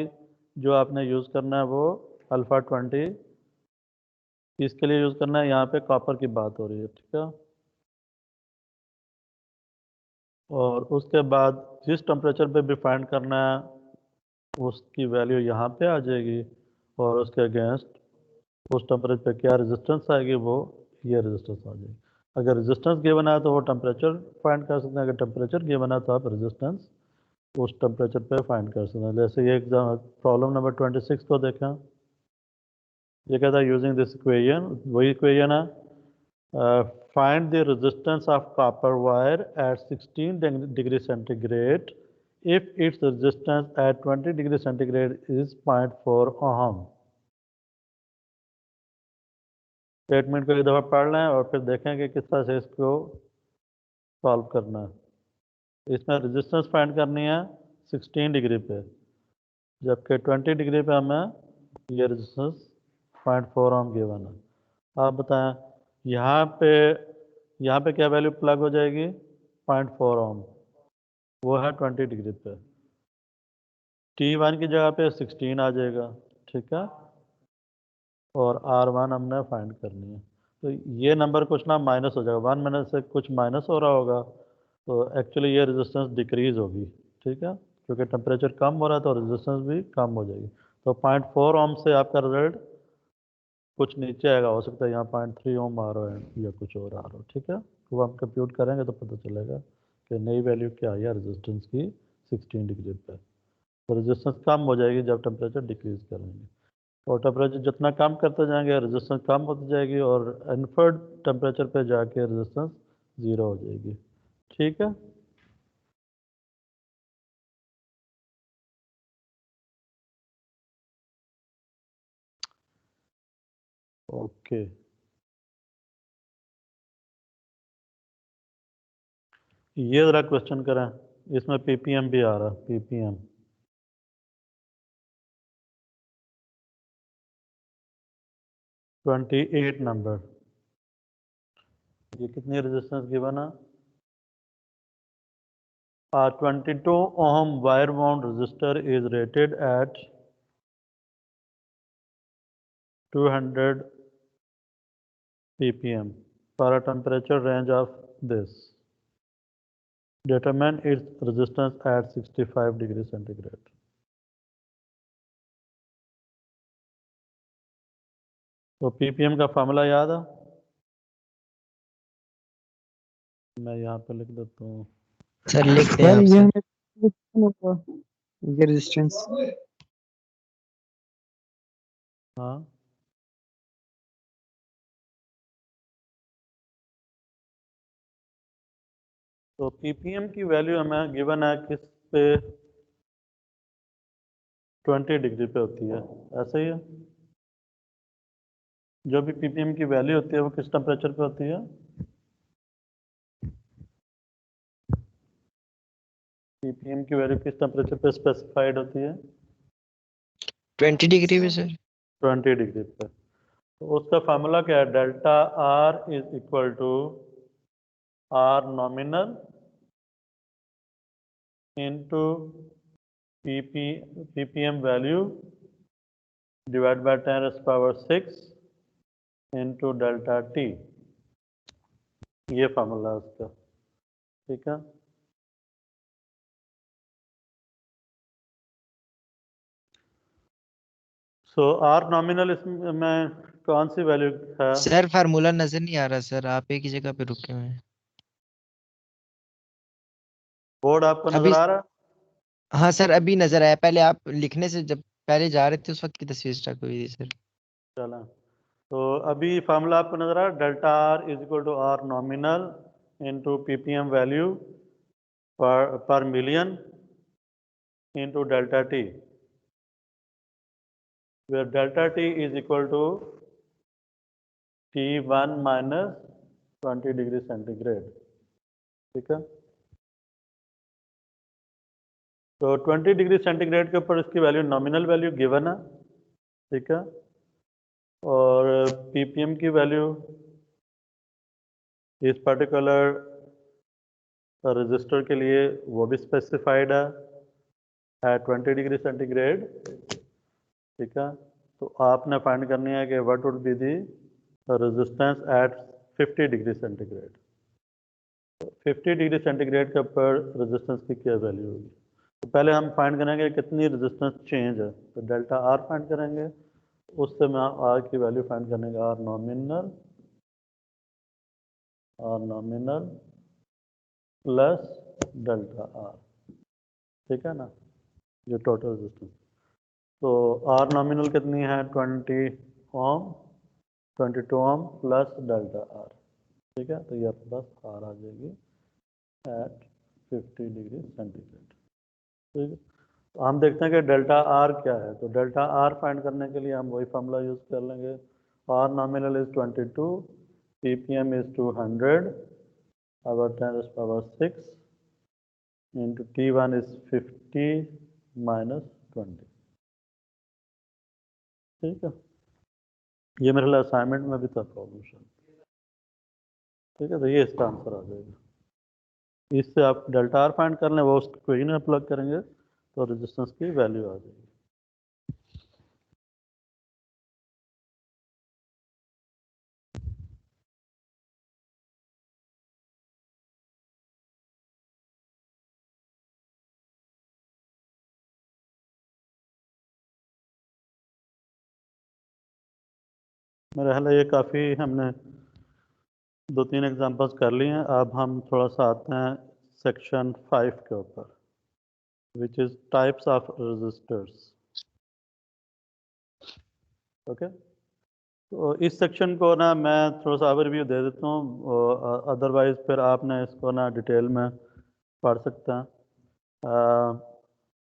जो आपने यूज़ करना है वो अल्फ़ा 20 इसके लिए यूज़ करना है। यहाँ पे कॉपर की बात हो रही है, ठीक है। और उसके बाद जिस टेम्परेचर पे भी फाइंड करना है उसकी वैल्यू यहाँ पे आ जाएगी और उसके अगेंस्ट उस टेम्परेचर पे क्या रेजिस्टेंस आएगी वो ये रेजिस्टेंस आ जाएगी। अगर रेजिस्टेंस गिवन है तो वो टेम्परेचर फाइंड कर सकते हैं, अगर टेम्परेचर गिवन है तो आप रेजिस्टेंस उस टेम्परेचर पे फाइंड कर सकते हैं। जैसे ये एग्जाम प्रॉब्लम नंबर 26 को देखें, ये कहता है यूजिंग दिस इक्वेशन, वही इक्वेशन है, find the resistance of copper wire eight 16 degree centigrade if its resistance at 20 degree centigrade is 0.4 ohm. Statement को एक दफ़ा पढ़ लें और फिर देखें कि किस तरह से इसको सॉल्व करना है। इसमें रेजिस्टेंस फाइंड करनी है 16 डिग्री पे, जबकि 20 डिग्री पे हमें ये रेजिस्टेंस 0.4 ओम गिवन है। आप बताएं यहाँ पे क्या वैल्यू प्लग हो जाएगी? 0.4 ओम, वो है 20 डिग्री पे। T1 की जगह पे 16 आ जाएगा, ठीक है। और R1 हमने फाइंड करनी है, तो ये नंबर कुछ ना माइनस हो जाएगा, 1 में से कुछ माइनस हो रहा होगा, तो एक्चुअली ये रेजिस्टेंस डिक्रीज होगी, ठीक है, क्योंकि टेम्परेचर कम हो रहा है तो रेजिस्टेंस भी कम हो जाएगी। तो 0.4 ओम से आपका रिजल्ट कुछ नीचे आएगा, हो सकता है यहाँ 0.3 ओम आ रहा है या कुछ और आ रहा हो, ठीक है। तो हम कंप्यूट करेंगे तो पता चलेगा कि नई वैल्यू क्या आई है रेजिस्टेंस की 16 डिग्री पर। तो रेजिस्टेंस कम हो जाएगी जब टेम्परेचर डिक्रीज करेंगे, और टेम्परेचर जितना कम करते जाएंगे रेजिस्टेंस कम होती जाएगी और इन्फर्ड टेम्परेचर पे जाके रेजिस्टेंस ज़ीरो हो जाएगी, ठीक है। ओके, ये ज़रा क्वेश्चन करें, इसमें पीपीएम भी आ रहा है, पीपीएम 28 नंबर। ये कितनी रेजिस्टेंस गिवन है? 22 ohm wire wound resistor is rated at 200 ppm for a temperature range of this. Determine its resistance at 65 degree centigrade. तो ppm का फार्मूला याद है? मैं यहाँ पे लिख देता हूँ। सर लिखते हैं सर आप ये सर। हमें ये रेजिस्टेंस हाँ, तो ppm की वैल्यू हमें गिवन है किस पे? 20 डिग्री पे होती है, ऐसा ही है। जो भी ppm की वैल्यू होती है वो किस टेम्परेचर पे होती है? ppm की वैल्यू किस टेम्परेचर पे स्पेसिफाइड होती है? 20 डिग्री पे सर 20 डिग्री पे। तो उसका फार्मूला क्या है? Delta R is equal to R nominal into ppm value divide by 10⁻⁶ into delta T. ये फार्मूला है उसका, ठीक है। सो आर नॉमिनल इसमें कौन सी वैल्यू है? सर फार्मूला नजर नहीं आ रहा सर, आप एक ही जगह पे रुके हुए हैं। बोर्ड आपको अभी नजर आ रहा है? हाँ सर अभी नजर आया, पहले आप लिखने से जब पहले जा रहे थे उस वक्त की तस्वीर स्टक हुई थी सर। चला, तो अभी फार्मूला आपको नजर आ रहा है? Delta R is equal to R nominal into ppm value per million into delta T, where delta t is equal to T1 minus 20 degree centigrade, ठीक है। तो 20 डिग्री सेंटीग्रेड के ऊपर इसकी वैल्यू नॉमिनल वैल्यू गिवन है, ठीक है। और ppm की वैल्यू इस पर्टिकुलर रजिस्टर के लिए वो भी स्पेसिफाइड है एट 20 डिग्री सेंटीग्रेड, ठीक है। तो आपने फाइंड करनी है कि what would be the resistance at 50 degree centigrade. 50 degree centigrade के ऊपर रेजिस्टेंस की क्या वैल्यू होगी? तो पहले हम फाइंड करेंगे कितनी रेजिस्टेंस चेंज है, तो डेल्टा आर फाइंड करेंगे, उससे मैं आर की वैल्यू फाइंड करने का R nominal plus delta R, ठीक है ना, ये टोटल रेजिस्टेंस। तो आर नॉमिनल कितनी है? 22 ओम प्लस डेल्टा आर, ठीक है। तो ये आपके पास आर आ जाएगी एट 50 डिग्री सेंटीग्रेड, ठीक है। तो हम देखते हैं कि डेल्टा आर क्या है। तो डेल्टा आर फाइंड करने के लिए हम वही फार्मूला यूज़ कर लेंगे। R nominal is 22, ppm is 200 over 10⁻⁶ into T1 is 50 minus 20, ठीक है। ये मेरे लिए असाइनमेंट में भी था प्रॉब्लम, ठीक है। तो ये इसका आंसर आ जाएगा। इससे आप डेल्टा आर फाइंड कर लें, वो उसको क्वेश्चन में प्लग करेंगे तो रेजिस्टेंस की वैल्यू आ जाएगी। मेरा ख्याल है ये काफ़ी हमने 2-3 एग्जांपल्स कर लिए हैं। अब हम थोड़ा सा आते हैं सेक्शन 5 के ऊपर, which is types of resistors, okay. तो इस सेक्शन को ना मैं थोड़ा सा ओवरव्यू दे देता हूँ, अदरवाइज फिर आपने इसको ना डिटेल में पढ़ सकते हैं।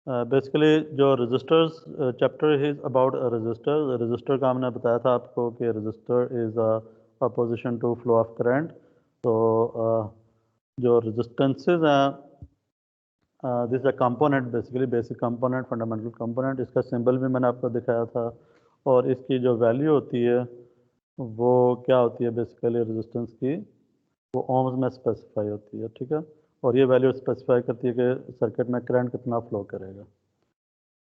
बेसिकली जो resistors chapter is about resistor का हमने बताया था आपको कि resistor is opposition to flow of current. तो जो रेजिस्टेंसेस हैं, this a component, basically basic component, fundamental component. इसका सिंबल भी मैंने आपको दिखाया था, और इसकी जो वैल्यू होती है वो क्या होती है? बेसिकली रेजिस्टेंस की वो ओम्स में स्पेसिफाई होती है, ठीक है। और ये वैल्यू स्पेसिफाई करती है कि सर्किट में करंट कितना फ्लो करेगा,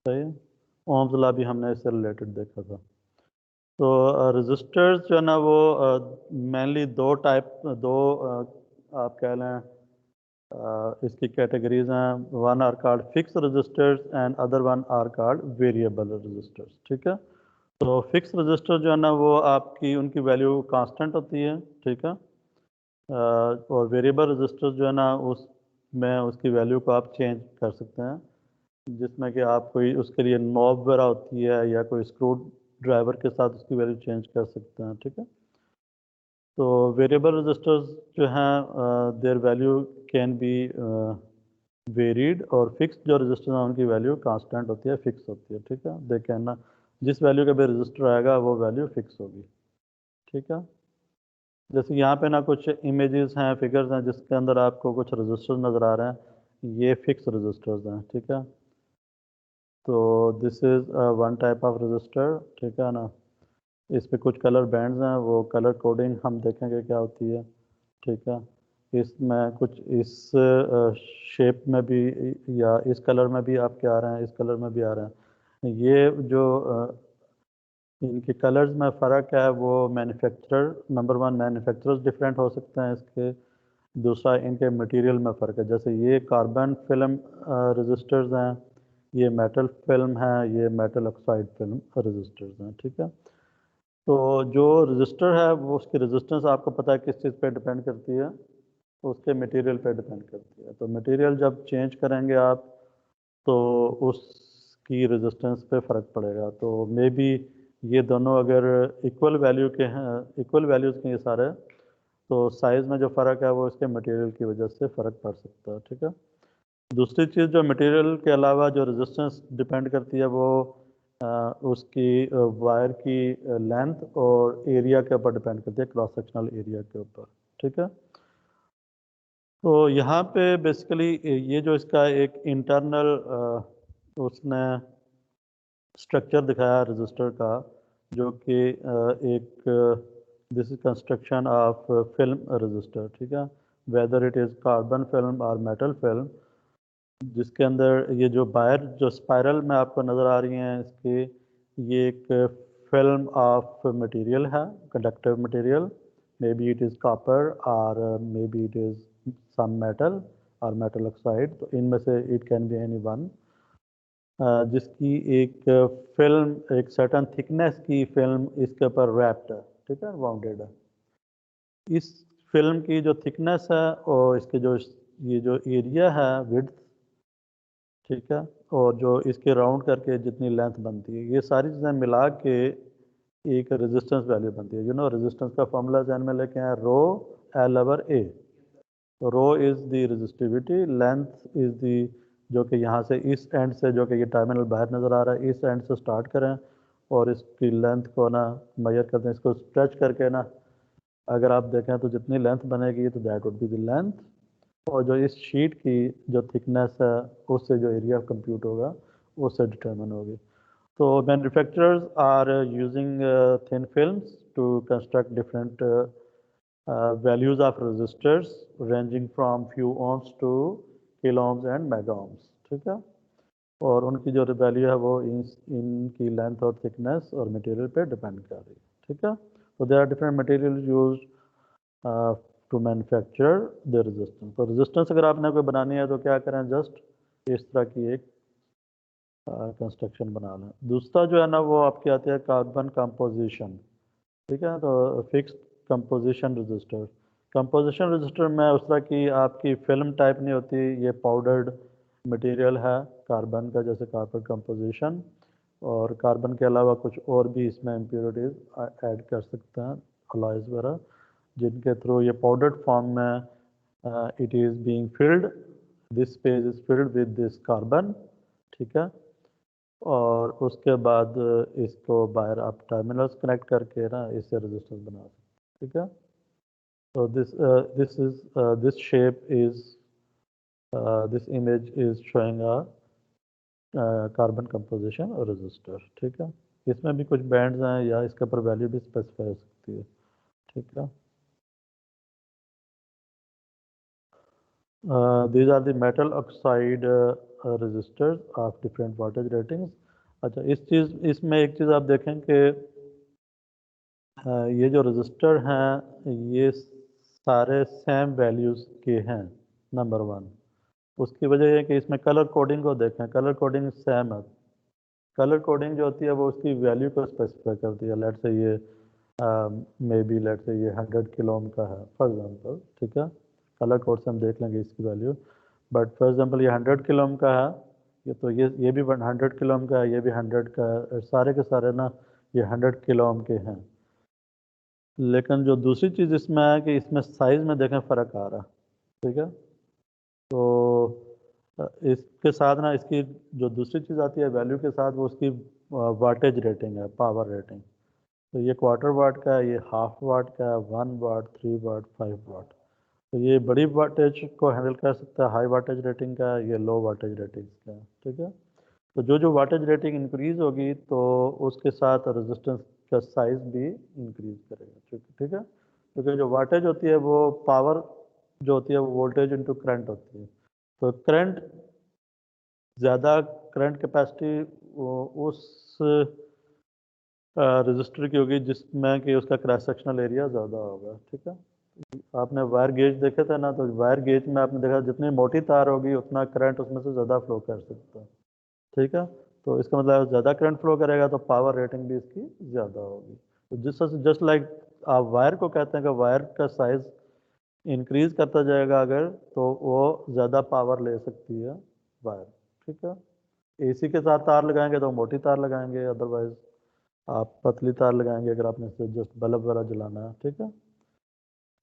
सही है। ओम्स लॉ भी हमने इससे रिलेटेड देखा था। तो रजिस्टर्स जो है ना वो मेनली दो आप कह लें इसकी कैटेगरीज हैं। One are called fix resistors and other one are called variable resistors, ठीक है। तो फिक्स रजिस्टर जो है ना वो आपकी उनकी वैल्यू कांस्टेंट होती है, ठीक है। और वेरिएबल रजिस्टर जो है ना उसमें उसकी वैल्यू को आप चेंज कर सकते हैं, जिसमें कि आप कोई उसके लिए नॉब वगैरह होती है या कोई स्क्रू ड्राइवर के साथ उसकी वैल्यू चेंज कर सकते हैं, ठीक है। तो वेरिएबल रजिस्टर्स जो हैं their value can be varied, और फिक्स जो रजिस्टर हैं उनकी वैल्यू कांस्टेंट होती है, फिक्स होती है, ठीक है। दे कैन ना, जिस वैल्यू का भी रजिस्टर आएगा वो वैल्यू फिक्स होगी, ठीक है। जैसे यहाँ पे ना कुछ इमेजेस हैं, फिगर्स हैं, जिसके अंदर आपको कुछ रजिस्टर्स नज़र आ रहे हैं, ये फिक्स रजिस्टर्स हैं, ठीक है। तो this is one type of register, ठीक है ना। इस पे कुछ कलर बैंड्स हैं, वो कलर कोडिंग हम देखेंगे क्या होती है, ठीक है। इसमें कुछ इस शेप में भी या इस कलर में भी आपके आ रहे हैं, इस कलर में भी आ रहे हैं। ये जो इनके कलर्स में फ़र्क है वो manufacturer, number one manufacturers different हो सकते हैं इसके, दूसरा इनके मटेरियल में फ़र्क है। जैसे ये कार्बन फिल्म रजिस्टर्स हैं, ये मेटल फिल्म है, ये मेटल ऑक्साइड फिल्म रजिस्टर्स हैं, ठीक है। तो जो रजिस्टर है वो उसकी रेजिस्टेंस आपको पता है किस चीज़ पे डिपेंड करती है, उसके मटेरियल पे डिपेंड करती है। तो मटेरियल जब चेंज करेंगे आप तो उसकी रेजिस्टेंस पे फ़र्क पड़ेगा। तो मे बी ये दोनों अगर इक्वल वैल्यू के हैं, इक्वल वैल्यूज़ के ये सारे, तो साइज़ में जो फ़र्क है वो इसके मटेरियल की वजह से फ़र्क पड़ सकता है, ठीक है। दूसरी चीज़ जो मटेरियल के अलावा जो रेजिस्टेंस डिपेंड करती है वो उसकी वायर की लेंथ और एरिया के ऊपर डिपेंड करती है, क्रॉस सेक्शनल एरिया के ऊपर, ठीक है। तो यहाँ पे बेसिकली ये जो इसका एक इंटरनल उसने स्ट्रक्चर दिखाया रजिस्टर का, जो कि एक this is construction of film register, ठीक है, whether it is carbon film और मेटल फिल्म, जिसके अंदर ये जो वायर जो स्पाइरल में आपको नज़र आ रही हैं इसकी, ये एक फिल्म ऑफ मटेरियल है, conductive material, may be it is copper और may be it is some metal और मेटल ऑक्साइड। तो इनमें से it can be any one, जिसकी एक फिल्म एक सर्टन थिकनेस की फिल्म इसके ऊपर रैप्ड है, ठीक है, बाउंडेड है। इस फिल्म की जो थिकनेस है और इसके जो ये जो एरिया है विड्थ, ठीक है, और जो इसके राउंड करके जितनी लेंथ बनती है, ये सारी चीज़ें मिला के एक रेजिस्टेंस वैल्यू बनती है। यू नो रेजिस्टेंस का फॉर्मूला ध्यान में लेके आए, rho L over A. Rho is the resistivity, length is the, जो कि यहाँ से इस एंड से, जो कि ये टर्मिनल बाहर नज़र आ रहा है, इस एंड से स्टार्ट करें और इसकी लेंथ को ना मेजर करते हैं, इसको स्ट्रेच करके ना अगर आप देखें तो जितनी लेंथ बनेगी तो that would be the length, और जो इस शीट की जो थिकनेस है उससे जो एरिया कंप्यूट होगा उससे डिटरमिन होगी। तो manufacturers are using thin films to construct different values of resistors ranging from few ohms to kilo ohms and mega ohms, ठीक है। और उनकी जो वैल्यू है वो इनकी लेंथ और थिकनेस और मटेरियल पे डिपेंड कर रही है, ठीक है। तो there are different material used to manufacture the resistance. तो रेजिस्टेंस अगर आपने कोई बनानी है तो क्या करें, जस्ट इस तरह की एक कंस्ट्रक्शन बना लें। दूसरा जो है ना वो आपकी आती है कार्बन कंपोजिशन, ठीक है। तो fix composition register, composition register में उस तरह की आपकी फिल्म टाइप नहीं होती, ये पाउडर्ड मटेरियल है कार्बन का, जैसे कार्बन कंपोजिशन, और कार्बन के अलावा कुछ और भी इसमें इम्प्योरिटीज ऐड कर सकते हैं, अलॉयज वगैरह, जिनके थ्रू ये पाउडर्ड फॉर्म में it is being field, this space is filled with this carbon, ठीक है। और उसके बाद इसको बाहर आप टर्मिनल्स कनेक्ट करके ना इससे रेजिस्टेंस बना सकते हैं, ठीक है। तो this shape is this image is showing a carbon composition और रेजिस्टर, ठीक है। इसमें भी कुछ बैंड्स हैं या इसके ऊपर वैल्यू भी स्पेसिफाई हो सकती है, ठीक है। These are the metal oxide resistors of different voltage ratings। अच्छा, इसमें एक चीज़ आप देखें कि ये जो रजिस्टर हैं ये सारे सेम वैल्यूज़ के हैं, नंबर वन। उसकी वजह ये है कि इसमें कलर कोडिंग को देखें, कलर कोडिंग सेम है। कलर कोडिंग जो होती है वो उसकी वैल्यू को स्पेसिफाई करती है। लेट से ये मे बी लेट से ये 100 किलो ओम का है फॉर एग्जांपल, ठीक है। कलर कोड से हम देख लेंगे इसकी वैल्यू, बट फॉर एग्जांपल ये 100 किलो ओम का है, ये तो ये भी 100 किलो ओम का है, ये भी 100 का है, सारे के सारे ना ये 100 किलो ओम के हैं। लेकिन जो दूसरी चीज़ इसमें है कि इसमें साइज़ में देखें फ़र्क आ रहा है, ठीक है। तो इसके साथ ना इसकी जो दूसरी चीज़ आती है वैल्यू के साथ, वो उसकी वाटेज रेटिंग है, पावर रेटिंग। तो ये क्वार्टर वाट का है, ये हाफ वाट का है, 1 वाट, 3 वाट, 5 वाट। तो ये बड़ी वाटेज को हैंडल कर सकता है, हाई वाटेज रेटिंग का है, ये लो वाटेज रेटिंग का है, ठीक है। तो जो वाटेज रेटिंग इंक्रीज होगी तो उसके साथ रेजिस्टेंस का साइज भी इंक्रीज करेगा, ठीक है। क्योंकि जो वाटेज होती है वो पावर जो होती है वो वोल्टेज इंटू करंट होती है। तो करंट ज़्यादा करंट कैपेसिटी उस रजिस्टर की होगी जिसमें कि उसका क्रॉस सेक्शनल एरिया ज़्यादा होगा, ठीक है। आपने वायर गेज देखे थे ना, तो वायर गेज में आपने देखा जितनी मोटी तार होगी उतना करंट उसमें से ज़्यादा फ्लो कर सकता है, ठीक है। तो इसका मतलब ज़्यादा करंट फ्लो करेगा तो पावर रेटिंग भी इसकी ज़्यादा होगी। तो जिस जस्ट लाइक आप वायर को कहते हैं कि वायर का साइज़ इंक्रीज करता जाएगा अगर, तो वो ज़्यादा पावर ले सकती है वायर, ठीक है। एसी के साथ तार लगाएंगे तो मोटी तार लगाएंगे, अदरवाइज आप पतली तार लगाएंगे अगर आपने जस्ट बल्ब वगैरह जलाना है, ठीक है।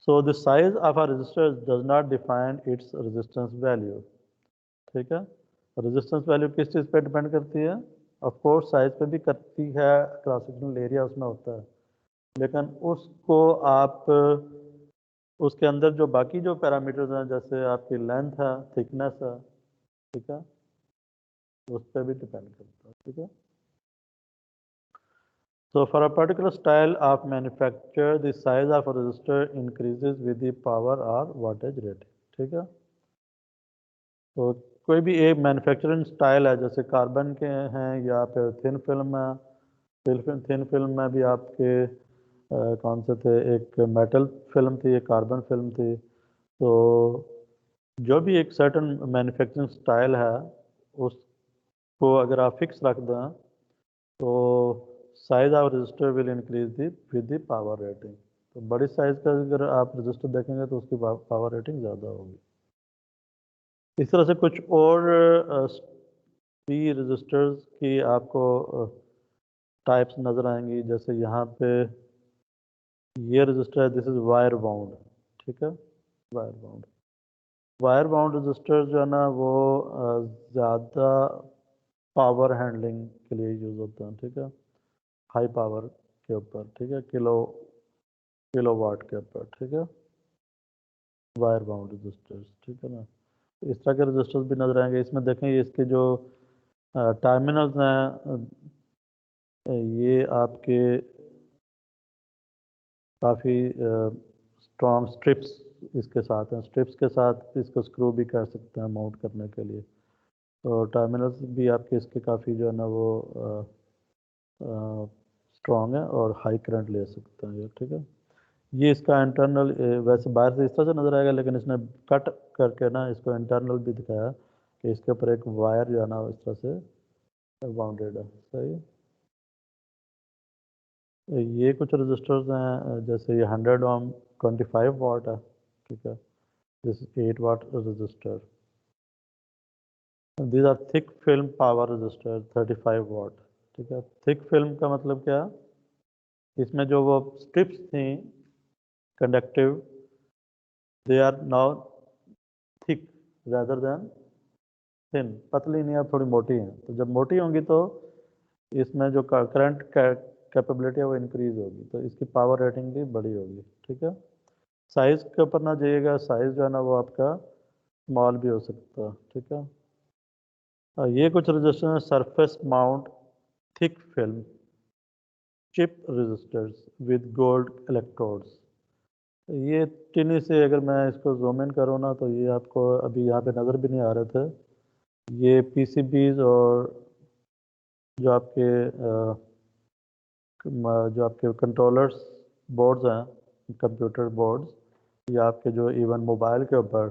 So the size of a resistor does not define its resistance value, ठीक है। रेजिस्टेंस वैल्यू किस चीज़ पे डिपेंड करती है? ऑफ कोर्स साइज पे भी करती है, क्रॉस सेक्शनल एरिया उसमें होता है, लेकिन उसको आप उसके अंदर जो बाकी जो पैरामीटर्स हैं जैसे आपकी लेंथ है, थिकनेस है, ठीक है, उस पर भी डिपेंड करता है, ठीक है। So for a particular style of manufacture, the size of a resistor increases with the power or wattage rating, ठीक है। तो कोई भी एक मैन्युफैक्चरिंग स्टाइल है, जैसे कार्बन के हैं या फिर थिन फिल्म है, थिन फिल्म में भी आपके कौन से थे, एक मेटल फिल्म थी, एक कार्बन फिल्म थी। तो जो भी एक सर्टन मैन्युफैक्चरिंग स्टाइल है उसको अगर आप फिक्स रख दें तो size of register will increase the with the power rating. तो बड़ी साइज का अगर आप रजिस्टर देखेंगे तो उसकी पावर रेटिंग ज़्यादा होगी। इस तरह से कुछ और भी रजिस्टर्स की आपको टाइप्स नज़र आएंगी। जैसे यहाँ पे ये रजिस्टर है, दिस इज़ वायर बाउंड, ठीक है, वायर बाउंड रजिस्टर जो है ना वो ज़्यादा पावर हैंडलिंग के लिए यूज़ होते हैं, ठीक है, हाई पावर के ऊपर, ठीक है, किलो वाट के ऊपर, ठीक है, वायर बाउंड रजिस्टर्स, ठीक है ना। तो इस तरह के रजिस्टर्स भी नजर आएंगे। इसमें देखें ये इसके जो टर्मिनल्स हैं ये आपके काफ़ी स्ट्रॉन्ग स्ट्रिप्स इसके साथ हैं, स्ट्रिप्स के साथ इसको स्क्रू भी कर सकते हैं माउंट करने के लिए। तो टर्मिनल्स भी आपके इसके काफ़ी जो है ना वो स्ट्रॉन्ग है और हाई करंट ले सकते हैं ये, ठीक है। ये इसका इंटरनल वैसे बाहर से इस तरह से नज़र आएगा, लेकिन इसने कट करके ना इसको इंटरनल भी दिखाया कि इसके ऊपर एक वायर जो है ना इस तरह से बाउंडेड है, सही। ये कुछ रजिस्टर्स हैं, जैसे ये 100 ओम 25 वाट है, ठीक है, this 8 watt resistor. These are thick film power resistor 35 watt, ठीक है। थिक फिल्म का मतलब क्या? इसमें जो वो स्ट्रिप्स थी conductive, they are now thick rather than thin, पतली नहीं है, थोड़ी मोटी है। तो जब मोटी होंगी तो इसमें जो करंट कैपेबिलिटी है वो इंक्रीज होगी, तो इसकी पावर रेटिंग भी बड़ी होगी, ठीक है। साइज़ के ऊपर ना जाइएगा, साइज़ जो है ना वो आपका स्मॉल भी हो सकता है, ठीक है। ये कुछ रजिस्टर हैं, surface mount thick film chip resistors with gold electrodes. ये टिनी से अगर मैं इसको जूम इन करूँ ना तो ये आपको अभी यहाँ पे नज़र भी नहीं आ रहे थे। ये पीसीबीज और जो आपके जो आपके कंट्रोलर्स बोर्ड्स हैं, कंप्यूटर बोर्ड्स, या आपके जो इवन मोबाइल के ऊपर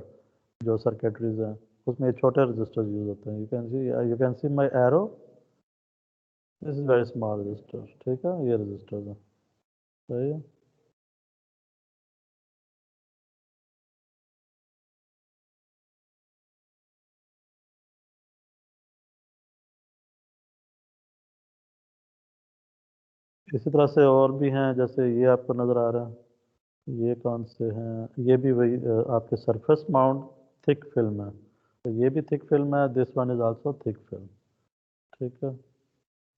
जो सर्किटरीज हैं उसमें ये छोटे रजिस्टर यूज़ होते हैं। You can see my arrow, this is very small register, ठीक है, ये रजिस्टर्स हैं, सही है। इसी तरह से और भी हैं, जैसे ये आपको नज़र आ रहा है, ये कौन से हैं, ये भी वही आपके सरफेस माउंट थिक फिल्म है। तो ये भी थिक फिल्म है, this one is also thick film, ठीक है।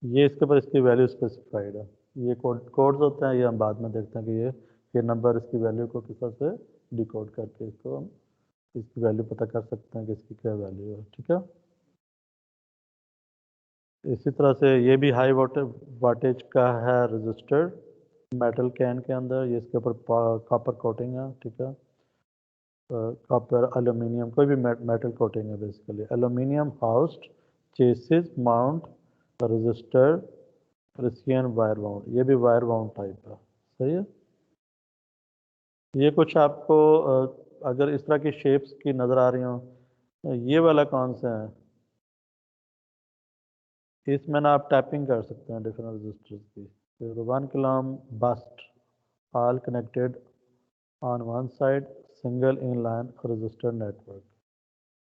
ये इसके ऊपर इसकी वैल्यू स्पेसिफाइड है। ये कोड्स होते हैं, ये हम बाद में देखते हैं कि ये नंबर इसकी वैल्यू को किस तरह से डिकोड करके इसको हम इसकी वैल्यू पता कर सकते हैं कि इसकी क्या वैल्यू है, ठीक है। इसी तरह से ये भी हाई वाटेज का है रजिस्टर, मेटल कैन के अंदर, ये इसके ऊपर कॉपर कोटिंग है, ठीक है, कॉपर एल्यूमिनियम कोई भी मेटल कोटिंग है basically. Aluminium housed chassis mount resistor precision wire wound, ये भी वायर बाउंड टाइप है, सही है। ये कुछ आपको अगर इस तरह की शेप्स की नज़र आ रही हो, ये वाला कौन सा है, इसमें ना आप टैपिंग कर सकते हैं डिफरेंट रजिस्टर्स की। तो 1 kilo बस्ट all connected on one side, single inline resistor network,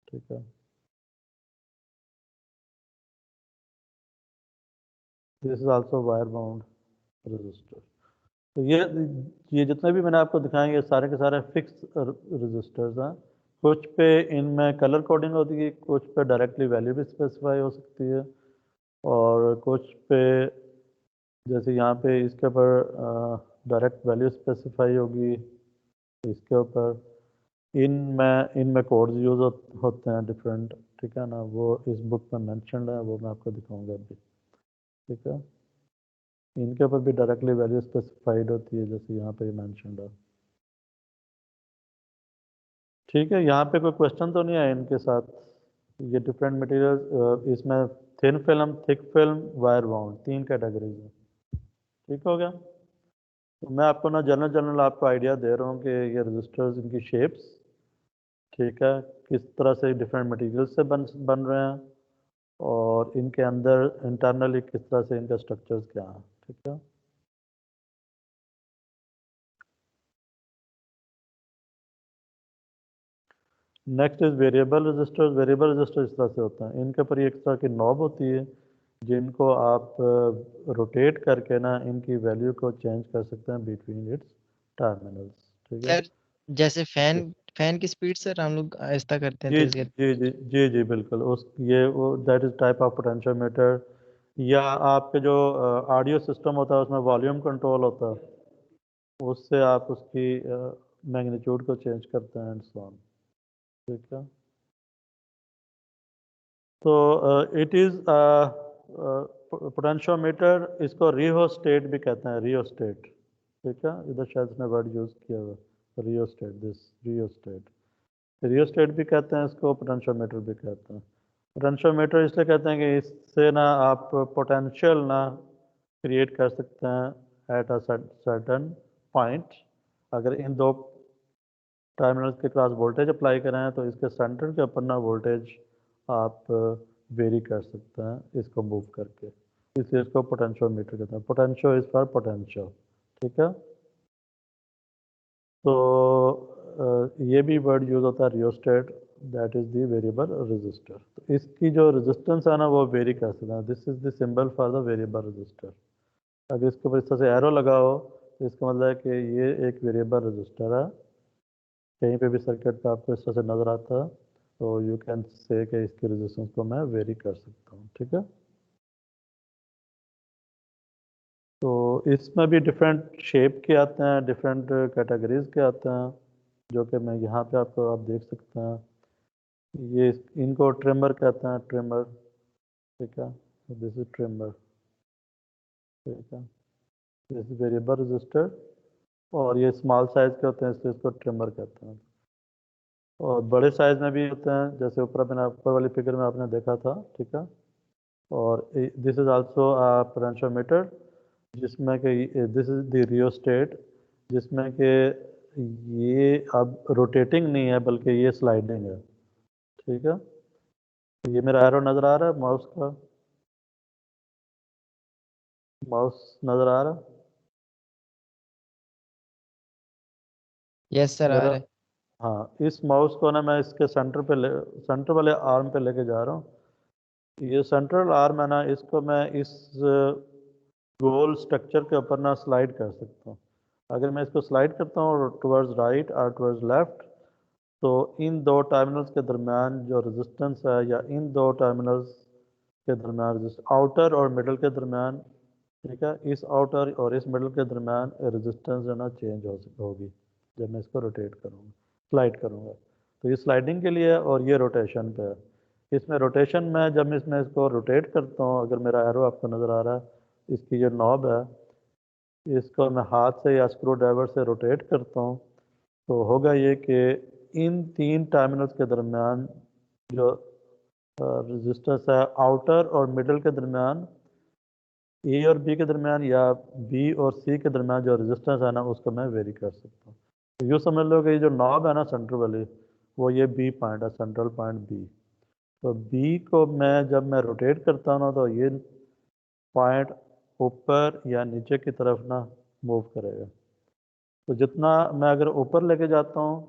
ठीक है। This is also wire bound register. तो ये जितने भी मैंने आपको दिखाएंगे सारे के सारे फिक्स रजिस्टर्स हैं। कुछ पे इनमें कलर कोडिंग होती है, कुछ पे डायरेक्टली वैल्यू भी स्पेसिफाई हो सकती है, और कुछ पे जैसे यहाँ पे इसके ऊपर डायरेक्ट वैल्यू स्पेसिफाई होगी, इसके ऊपर इनमें कोड्स यूज होते हैं डिफरेंट, ठीक है ना, वो इस बुक में मेंशन्ड है, वो मैं आपको दिखाऊंगा अभी, ठीक है। इनके ऊपर भी डायरेक्टली वैल्यू स्पेसिफाइड होती है, जैसे यहाँ पे मेंशन्ड है, ठीक है। यहाँ पे कोई क्वेश्चन तो नहीं है इनके साथ। ये डिफरेंट मटेरियल, इसमें thin film, thick film, wire bound, 3 categories है, ठीक हो गया। तो मैं आपको ना जनरल आपको आइडिया दे रहा हूँ कि ये रजिस्टर्स, इनकी शेप्स, ठीक है, किस तरह से डिफरेंट मटेरियल से बन रहे हैं, और इनके अंदर इंटरनली किस तरह से इनका स्ट्रक्चर्स क्या है, ठीक है। Next is variable resistors. Variable resistor इस तरह से होता है, इनके ऊपर एक तरह की नॉब होती है जिनको आप रोटेट करके ना इनकी वैल्यू को चेंज कर सकते हैं बिटवीन इट्स टर्मिनल्स, ठीक है। सर जैसे फैन की स्पीड सर हम लोग आहिस्ता करते हैं जी तेज करते जी जी जी जी बिल्कुल, उस ये वो that is type of potentiometer. या आपके जो ऑडियो सिस्टम होता है उसमें वॉल्यूम कंट्रोल होता है, उससे आप उसकी मैग्नीट्यूड को चेंज करते हैं एंड सो ऑन, ठीक है। तो इट इज़ पोटेंशियोमीटर, इसको रियोस्टेट भी कहते हैं, रियोस्टेट, ठीक है। इधर शायद इसने वर्ड यूज़ किया हुआ, रियोस्टेट, दिस रियोस्टेट, रियोस्टेट भी कहते हैं इसको, पोटेंशियोमीटर भी कहते हैं। पोटेंशियोमीटर इसलिए कहते हैं कि इससे ना आप पोटेंशियल ना क्रिएट कर सकते हैं एट अ सर्टन पॉइंट। अगर इन दो टर्मिनल्स के क्रॉस वोल्टेज अप्लाई करें तो इसके सेंटर के ऊपर ना वोल्टेज आप वेरी कर सकते हैं इसको मूव करके, इसलिए इसको पोटेंशियोमीटर कहते हैं। पोटेंशियो इज फॉर पोटेंशियल, ठीक है। तो ये भी वर्ड यूज होता है rheostat, that is the variable resistor. तो इसकी जो रेजिस्टेंस है ना वो वेरी कर सकते हैं, this is the symbol for the variable resistor. अगर इसके ऊपर इस तरह से एरो लगा हो तो इसका मतलब है कि ये एक वेरिएबल रजिस्टर है। कहीं पे भी सर्किट पे आपको इस तरह से नज़र आता है तो यू कैन से कि इसकी रेजिस्टेंस को मैं वेरी कर सकता हूँ, ठीक है। तो इसमें भी डिफरेंट शेप के आते हैं, डिफरेंट कैटेगरीज के आते हैं, जो कि मैं यहाँ पे आपको आप देख सकते हैं। ये इनको ट्रिमर कहते हैं, ट्रिमर, ठीक है। दिस इज ट्रिमर, ठीक है। दिस इज वेरिएबल रजिस्टर, और ये स्मॉल साइज के होते हैं इसलिए इसको ट्रिमर कहते हैं। और बड़े साइज में भी होते हैं, जैसे ऊपर वाली फिगर में आपने देखा था, ठीक है। और this is also a potentiometer, जिसमें कि दिस इज द रियोस्टेट, जिसमें कि ये अब रोटेटिंग नहीं है बल्कि ये स्लाइडिंग है, ठीक है। ये मेरा एरो नज़र आ रहा है माउस का, माउस नज़र आ रहा है यस सर आ मेरा। रहा है। हाँ, इस माउस को ना मैं इसके सेंटर वाले आर्म पे लेके जा रहा हूँ। ये सेंट्रल आर्म है ना, इसको मैं इस गोल स्ट्रक्चर के ऊपर ना स्लाइड कर सकता हूँ। अगर मैं इसको स्लाइड करता हूँ टुवर्ड्स राइट और टुवर्ड्स लेफ्ट, तो इन दो टर्मिनल्स के दरमियान जो रेजिस्टेंस है, या इन दो टर्मिनल्स के दरमियान आउटर और मिडल के दरमियान, ठीक है, इस आउटर और इस मिडल के दरमियान रेजिस्टेंस जो ना चेंज होगी जब मैं इसको रोटेट करूँगा, स्लाइड करूँगा। तो ये स्लाइडिंग के लिए है और ये रोटेशन पे है। इसमें रोटेशन में जब मैं इसमें इसको रोटेट करता हूँ, अगर मेरा एरो आपको नज़र आ रहा है, इसकी जो नॉब है इसको मैं हाथ से या स्क्रू ड्राइवर से रोटेट करता हूँ, तो होगा ये कि इन 3 टर्मिनल्स के दरमियान जो रेजिस्टेंस है आउटर और मिडल के दरमियान, ए और बी के दरमियान या बी और सी के दरमियान जो रेजिस्टेंस है ना उसको मैं वेरी कर सकता हूँ। तो यूँ समझ लो कि ये जो नॉब है ना सेंटर वाली, वो ये बी पॉइंट है, सेंट्रल पॉइंट बी। तो बी को मैं जब मैं रोटेट करता हूँ ना तो ये पॉइंट ऊपर या नीचे की तरफ ना मूव करेगा। तो जितना मैं अगर ऊपर लेके जाता हूँ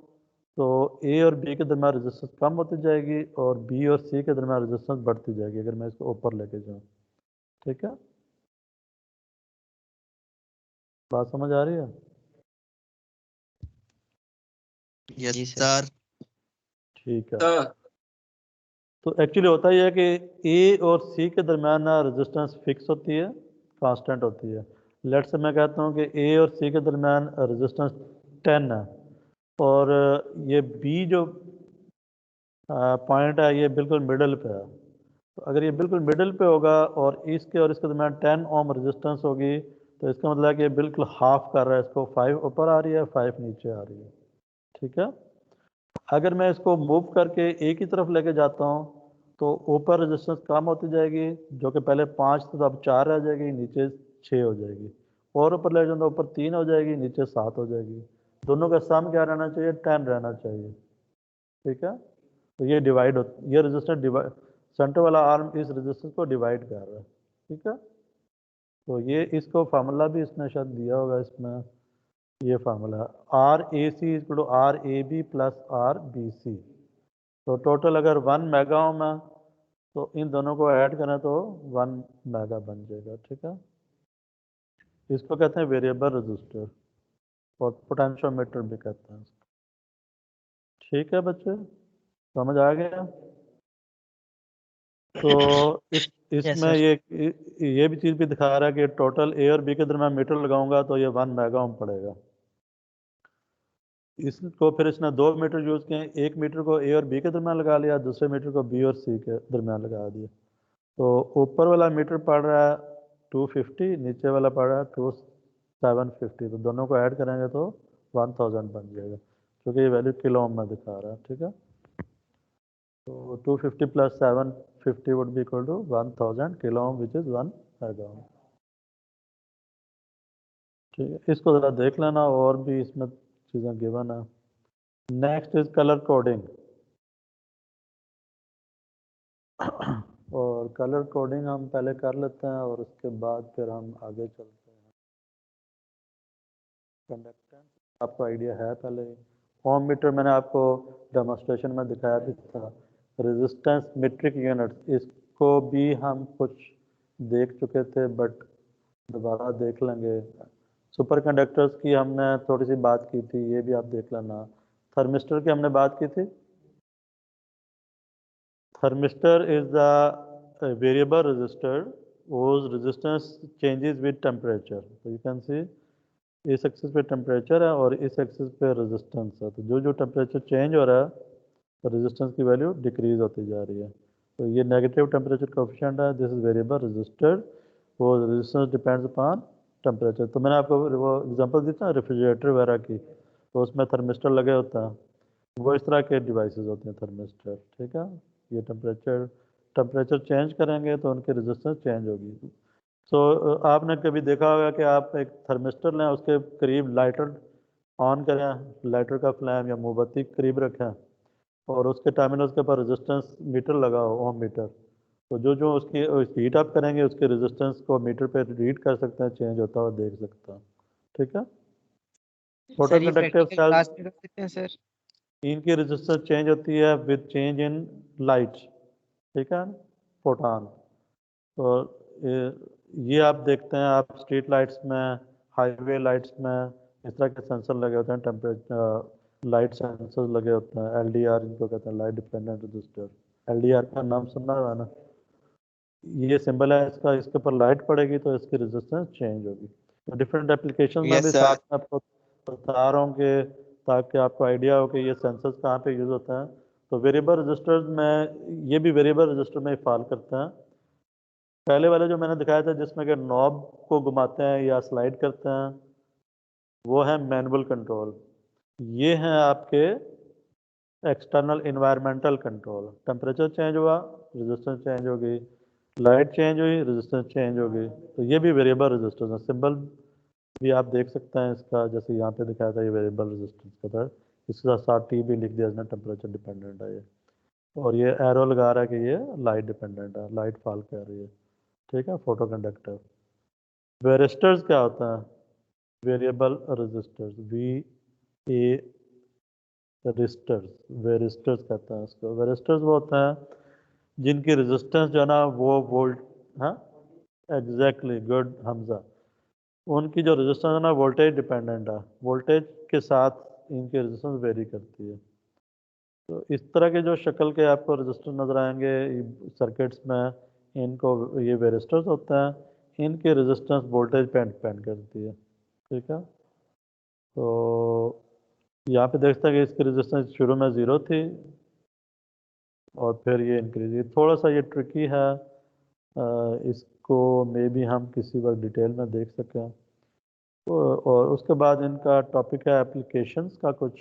तो ए और बी के दरमियान रेजिस्टेंस कम होती जाएगी और बी और सी के दरमियान रेजिस्टेंस बढ़ती जाएगी अगर मैं इसको ऊपर लेके जाऊँ। ठीक है, बात समझ आ रही है? यस जी सर। सर। ठीक है। तो एक्चुअली होता ही है कि ए और सी के दरमियान ना रेजिस्टेंस फिक्स होती है, कांस्टेंट होती है। लेट्स से मैं कहता हूँ कि ए और सी के दरमियान रेजिस्टेंस 10 है और ये बी जो पॉइंट है ये बिल्कुल मिडल पे है। तो अगर ये बिल्कुल मिडल पे होगा और इसके दरमियान 10 ओम रेजिस्टेंस होगी, तो इसका मतलब है कि ये बिल्कुल हाफ कर रहा है, इसको 5 ऊपर आ रही है, 5 नीचे आ रही है। ठीक है, अगर मैं इसको मूव करके ए की तरफ लेके जाता हूँ तो ऊपर रेजिस्टेंस कम होती जाएगी, जो कि पहले 5 थी तो अब 4 रह जाएगी, नीचे 6 हो जाएगी। और ऊपर ले जाता ऊपर 3 हो जाएगी, नीचे 7 हो जाएगी। दोनों का सम क्या रहना चाहिए? 10 रहना चाहिए। ठीक है, तो ये डिवाइड हो, ये रेजिस्टेंस डिवाइड, सेंटर वाला आर्म इस रेजिस्टेंस को डिवाइड कर रहा है। ठीक है, तो ये इसको फार्मूला भी इसने शायद दिया होगा इसमें, ये फार्मूला है R A C equal to R A B plus R B C. तो टोटल अगर 1 मेगा ओम है तो इन दोनों को ऐड करें तो 1 मेगा बन जाएगा। ठीक है, इसको कहते हैं वेरिएबल रजिस्टर और पोटेंशियोमीटर भी कहते हैं इसको। ठीक है बच्चे, समझ आ गया? तो यस इसमें सर। ये भी चीज़ भी दिखा रहा है कि टोटल ए और बी के दरमियान मीटर लगाऊंगा तो ये 1 मेगा ओम पड़ेगा। इसको फिर इसने 2 मीटर यूज़ किए, एक मीटर को ए और बी के दरमियान लगा लिया, दूसरे मीटर को बी और सी के दरमियान लगा दिया। तो ऊपर वाला मीटर पड़ रहा है 250, नीचे वाला पड़ रहा है 750। तो दोनों को ऐड करेंगे तो 1000 बन जाएगा, क्योंकि ये वैल्यू किलो ओम में दिखा रहा है। ठीक है, तो 250 plus 750 would be equal to 1000 kilo ohm which is 1 mega ohm. ठीक है, इसको ज़रा देख लेना, और भी इसमें चीज़ें गिवन है। Next is colour coding. और कलर कोडिंग हम पहले कर लेते हैं और उसके बाद फिर हम आगे चलते हैं। कंडक्टेंस आपको आइडिया है पहले ही। ओम मीटर मैंने आपको डेमोस्ट्रेशन में दिखाया भी था। रेजिस्टेंस मीट्रिक यूनिट, इसको भी हम कुछ देख चुके थे बट दोबारा देख लेंगे। सुपर कंडक्टर्स की हमने थोड़ी सी बात की थी, ये भी आप देख लेना। थर्मिस्टर की हमने बात की थी। Thermistor is the variable resistor whose resistance changes with temperature. So you can see इस एक्सिस पे टेम्परेचर है और इस एक्सिस पे रेजिस्टेंस है। तो जो जो टेम्परेचर चेंज हो रहा है तो रेजिस्टेंस की वैल्यू डिक्रीज होती जा रही है। तो ये नेगेटिव टेम्परेचर कोफिशिएंट है, दिस इज वेरिएबल रेजिस्टर, वो रेजिस्टेंस डिपेंड्स अपॉन टेम्परेचर। तो मैंने आपको वो एग्जांपल दी था रेफ्रिजरेटर वगैरह की, तो उसमें थर्मिस्टर लगे होते हैं, वो इस तरह के डिवाइसेस होते हैं थर्मिस्टर। ठीक है, ये टेम्परेचर चेंज करेंगे तो उनकी रेजिस्टेंस चेंज होगी। सो आपने कभी देखा होगा कि आप एक थर्मिस्टर लें, उसके करीब लाइटर ऑन करें, लाइटर का फ्लैम या मोमबत्ती करीब रखें और उसके टर्मिनल्स के ऊपर रेजिस्टेंस मीटर लगा हो, ओम मीटर। तो जो जो उसकी हीट अप करेंगे उसके रेजिस्टेंस को मीटर पे रीड कर सकते हैं, चेंज होता हुआ देख सकते हैं। ठीक है, फोटो सर ये कंडक्टिव प्रैक्टिकल सेल्स, क्लास में कर सकते हैं सर? इनकी रेजिस्टेंस चेंज होती है विद चेंज इन लाइट। ठीक है, फोटॉन। तो ये आप देखते हैं, आप स्ट्रीट लाइट्स में, हाईवे लाइट्स में इस तरह के सेंसर लगे होते हैं, टेम्परेचर लाइट सेंसर लगे होते हैं, एलडीआर इनको कहते हैं, लाइट डिपेंडेंट रजिस्टर। एलडीआर का नाम सुना हुआ है ना? ये सिंबल है इसका, इसके ऊपर लाइट पड़ेगी तो इसकी रेजिस्टेंस चेंज होगी। तो डिफरेंट एप्लीकेशन में भी साथ में आपको बता रहा हूँ कि ताकि आपको आइडिया हो कि ये सेंसर्स कहाँ पे यूज़ होते हैं। तो वेरिएबल रजिस्टर्स में ये भी वेरिएबल रजिस्टर में फॉल करते हैं। पहले वाले जो मैंने दिखाया था जिसमें कि नॉब को घुमाते हैं या स्लाइड करते हैं, वो है मैनुअल कंट्रोल। ये हैं आपके external environmental control. Temperature change हुआ, रेजिस्टेंस चेंज हो गई, लाइट चेंज हुई, रेजिस्टेंस चेंज हो गई, तो ये भी वेरिएबल रेजिस्टेंस है। सिंबल भी आप देख सकते हैं इसका, जैसे यहाँ पे दिखाया था ये वेरिएबल रेजिस्टेंस का था, इसके साथ साथ टी भी लिख दिया इसने, टेम्परेचर डिपेंडेंट है ये, और ये एरो लगा रहा है कि ये लाइट डिपेंडेंट है, लाइट फॉल कर रही है, ठीक है, फोटो कंडक्टर। वेरिस्टर्स क्या होता है? वेरिएबल रेजिस्टर्स, VA रजिस्टर्स, वेरिस्टर्स कहते हैं इसको। वेरिस्टर्स वो होते हैं जिनकी रेजिस्टेंस जो है ना वो वोल्ट, हाँ एग्जैक्टली, गुड हमजा, उनकी जो रेजिस्टेंस है ना वोल्टेज डिपेंडेंट है, वोल्टेज के साथ इनकी रेजिस्टेंस वेरी करती है। तो इस तरह के जो शक्ल के आपको रजिस्टर नज़र आएंगे सर्किट्स में, इनको ये वेरिस्टर्स होते हैं, इनकी रेजिस्टेंस वोल्टेज पे डिपेंड करती है, ठीक है। तो यहाँ पे देखते हैं कि इसकी रेजिस्टेंस शुरू में 0 थी और फिर ये इंक्रीज हुई। थोड़ा सा ये ट्रिकी है, इसको मे बी हम किसी वक्त डिटेल में देख सकें। और उसके बाद इनका टॉपिक है एप्लीकेशंस का कुछ,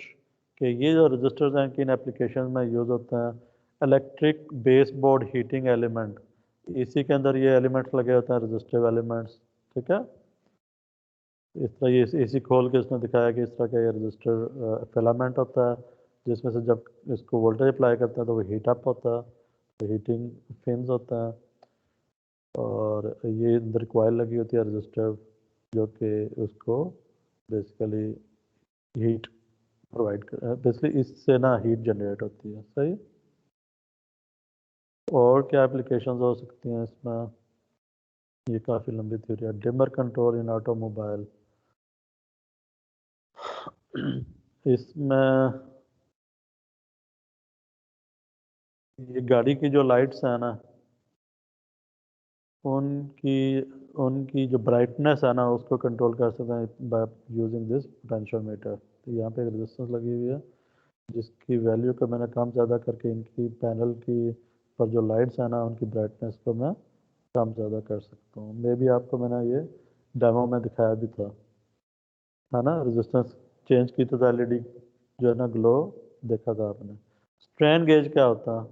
कि ये जो रजिस्टर्स हैं किन एप्लीकेशन में यूज़ होते हैं। Electric base board heating element, इसी के अंदर ये एलिमेंट्स लगे होते हैं, रजिस्टिव एलिमेंट्स, ठीक है। इस तरह ये एसी खोल के इसने दिखाया कि इस तरह का ये रजिस्टर फिलामेंट होता है, जिसमें से जब इसको वोल्टेज अप्लाई करते हैं तो वो हीट अप होता है, तो हीटिंग फिन्स होता है, और ये अंदर कॉइल लगी होती है रजिस्टर, जो कि उसको बेसिकली हीट प्रोवाइड कर, बेसिकली इससे ना हीट जनरेट होती है, सही। और क्या एप्लीकेशंस हो सकती हैं इसमें? ये काफ़ी लंबी थ्योरी है। डिमर कंट्रोल इन ऑटोमोबाइल, इसमें ये गाड़ी की जो लाइट्स हैं ना, उनकी उनकी जो ब्राइटनेस है ना उसको कंट्रोल कर सकते हैं बाय यूजिंग दिस पोटेंशियोमीटर। तो यहाँ पे एक रेजिस्टेंस लगी हुई है जिसकी वैल्यू को मैंने कम ज़्यादा करके इनकी पैनल की पर जो लाइट्स हैं ना उनकी ब्राइटनेस को मैं कम ज़्यादा कर सकता हूँ। मे बी आपको मैंने ये डेमो में दिखाया भी था, है ना, रेजिस्टेंस चेंज की तो एलईडी जो है ना ग्लो देखा था आपने। स्ट्रेन गेज क्या होता है?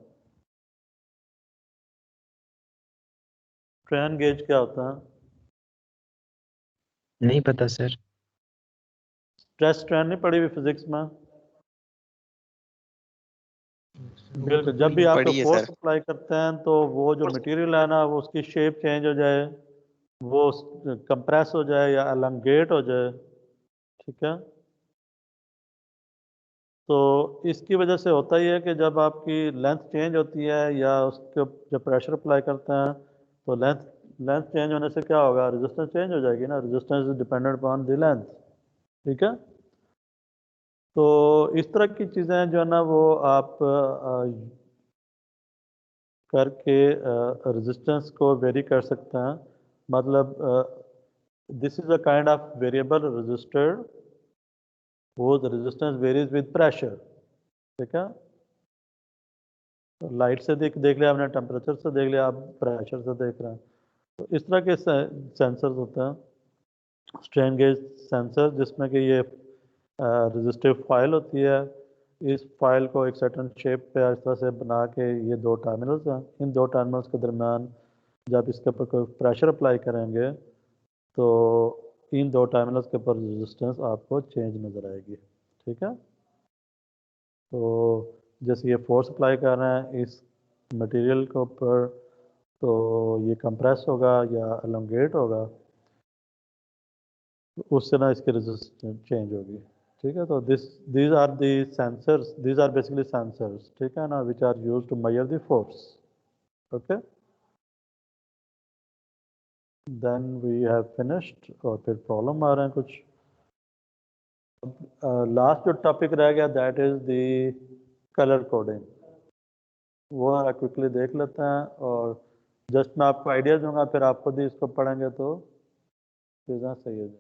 स्ट्रेन गेज क्या होता है? नहीं पता सर। स्ट्रेस स्ट्रेन नहीं पड़ी हुई फिजिक्स में? बिल्कुल, जब भी आप कोई पढ़िए फोर्स सर। अप्लाई करते हैं तो वो जो मटेरियल है ना वो उसकी शेप चेंज हो जाए, वो कंप्रेस हो जाए या एलंगेट हो जाए, ठीक है। तो इसकी वजह से होता ही है कि जब आपकी लेंथ चेंज होती है या उसके जब प्रेशर अप्लाई करते हैं तो लेंथ लेंथ चेंज होने से क्या होगा, रेजिस्टेंस चेंज हो जाएगी ना, resistance is dependent upon the length, ठीक है। तो इस तरह की चीज़ें जो है ना वो आप करके रेजिस्टेंस को वेरी कर सकते हैं। मतलब this is a kind of variable resistor whose resistance varies with pressure, ठीक है। लाइट से देख लिया आपने, टेम्परेचर से देख लिया, आप प्रेशर से देख रहे हैं। तो इस तरह के सेंसर्स होते हैं। स्ट्रेन गेज सेंसर, जिसमें कि ये रेजिस्टिव फाइल होती है, इस फाइल को एक सर्टन शेप पे इस तरह से बना के, ये दो टर्मिनल्स हैं, इन दो टर्मिनल्स के दरमियान जब इसके ऊपर कोई प्रेशर अप्लाई करेंगे तो इन दो टर्मिनल्स के ऊपर रेजिस्टेंस आपको चेंज नज़र आएगी, ठीक है। तो जैसे ये फोर्स अप्लाई कर रहे हैं इस मटेरियल के ऊपर, तो ये कंप्रेस होगा या एलोंगेट होगा, उससे ना इसकी रेजिस्टेंस चेंज होगी, ठीक है। तो these are the sensors, these are basically sensors, ठीक है ना, which are used to measure the force, okay। then we have finished, और फिर प्रॉब्लम आ रहे हैं कुछ। लास्ट जो टॉपिक रह गया that is the colour coding, वो क्विकली देख लेते हैं और जस्ट मैं आपको आइडिया दूंगा, फिर आप खुद ही इसको पढ़ेंगे तो चीज़ें सही हो जाएंगी।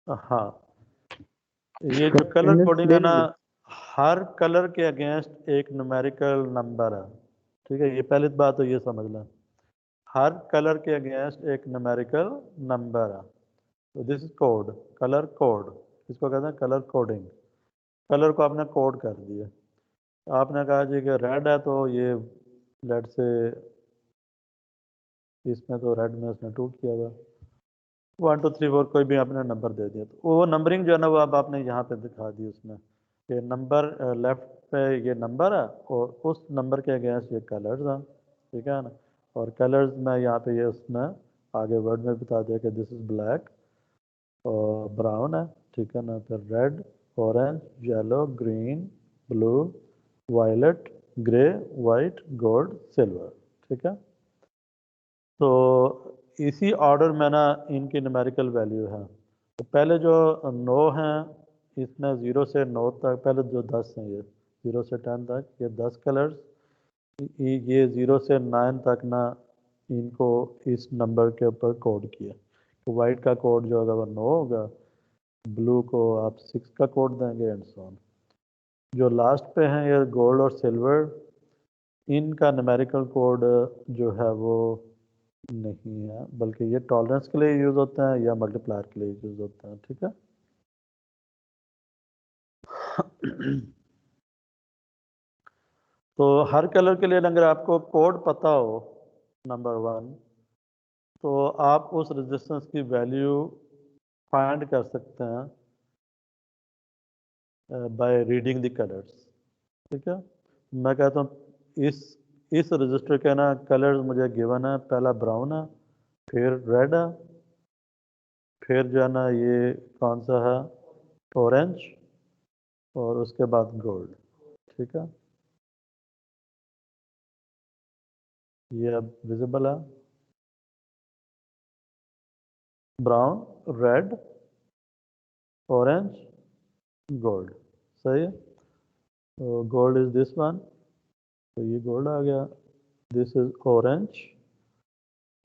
हाँ, ये जो कलर इनर कोडिंग है ना, प्लेन हर कलर के अगेंस्ट एक न्यूमेरिकल नंबर है, ठीक है। ये पहली बात तो ये समझ लें, हर कलर के अगेंस्ट एक न्यूमेरिकल नंबर है। तो this is code, colour code, इसको कहते हैं कलर कोडिंग। कलर को आपने कोड कर दिया। आपने कहा जी कि रेड है, तो ये लेट से इसमें तो रेड में उसने 2 किया हुआ, 1 2 3 4 कोई भी आपने नंबर दे दिया, तो वो नंबरिंग जो है ना वो अब आपने यहाँ पे दिखा दी उसमें, कि नंबर लेफ्ट पे ये नंबर है और उस नंबर के अगेंस्ट ये कलर्स हैं, ठीक है ना। और कलर्स में यहाँ पे ये उसमें आगे वर्ड में बता दिया कि दिस इज़ ब्लैक और ब्राउन है, ठीक है ना। फिर red, orange, yellow, green, blue, violet, grey, white, gold, silver, ठीक है। तो इसी ऑर्डर में ना इनकी न्यूमेरिकल वैल्यू है। तो पहले जो 9 हैं, इसमें 0 से 9 तक, पहले जो 10 हैं ये 0 से 10 तक, ये 10 कलर्स, ये 0 से 9 तक ना इनको इस नंबर के ऊपर कोड किया। तो वाइट का कोड जो होगा वो 9 होगा, ब्लू को आप 6 का कोड देंगे एंड सो ऑन। जो लास्ट पे हैं ये गोल्ड और सिल्वर, इनका न्यूमेरिकल कोड जो है वो नहीं है, बल्कि ये टॉलरेंस के लिए यूज़ होते हैं या मल्टीप्लायर के लिए यूज़ होते हैं, ठीक है। तो हर कलर के लिए अगर आपको कोड पता हो नंबर 1, तो आप उस रेजिस्टेंस की वैल्यू फाइंड कर सकते हैं बाय रीडिंग द कलर्स, ठीक है। मैं कहता हूँ इस रजिस्टर के ना कलर्स मुझे गिवन है, पहला ब्राउन है, फिर रेड है, फिर जो है ना ये कौन सा है, ऑरेंज, और उसके बाद गोल्ड, ठीक है। ये अब विजिबल है, ब्राउन, रेड, ऑरेंज, गोल्ड, सही है। तो गोल्ड इज दिस वन, तो ये गोल्ड आ गया। दिस इज ऑरेंज,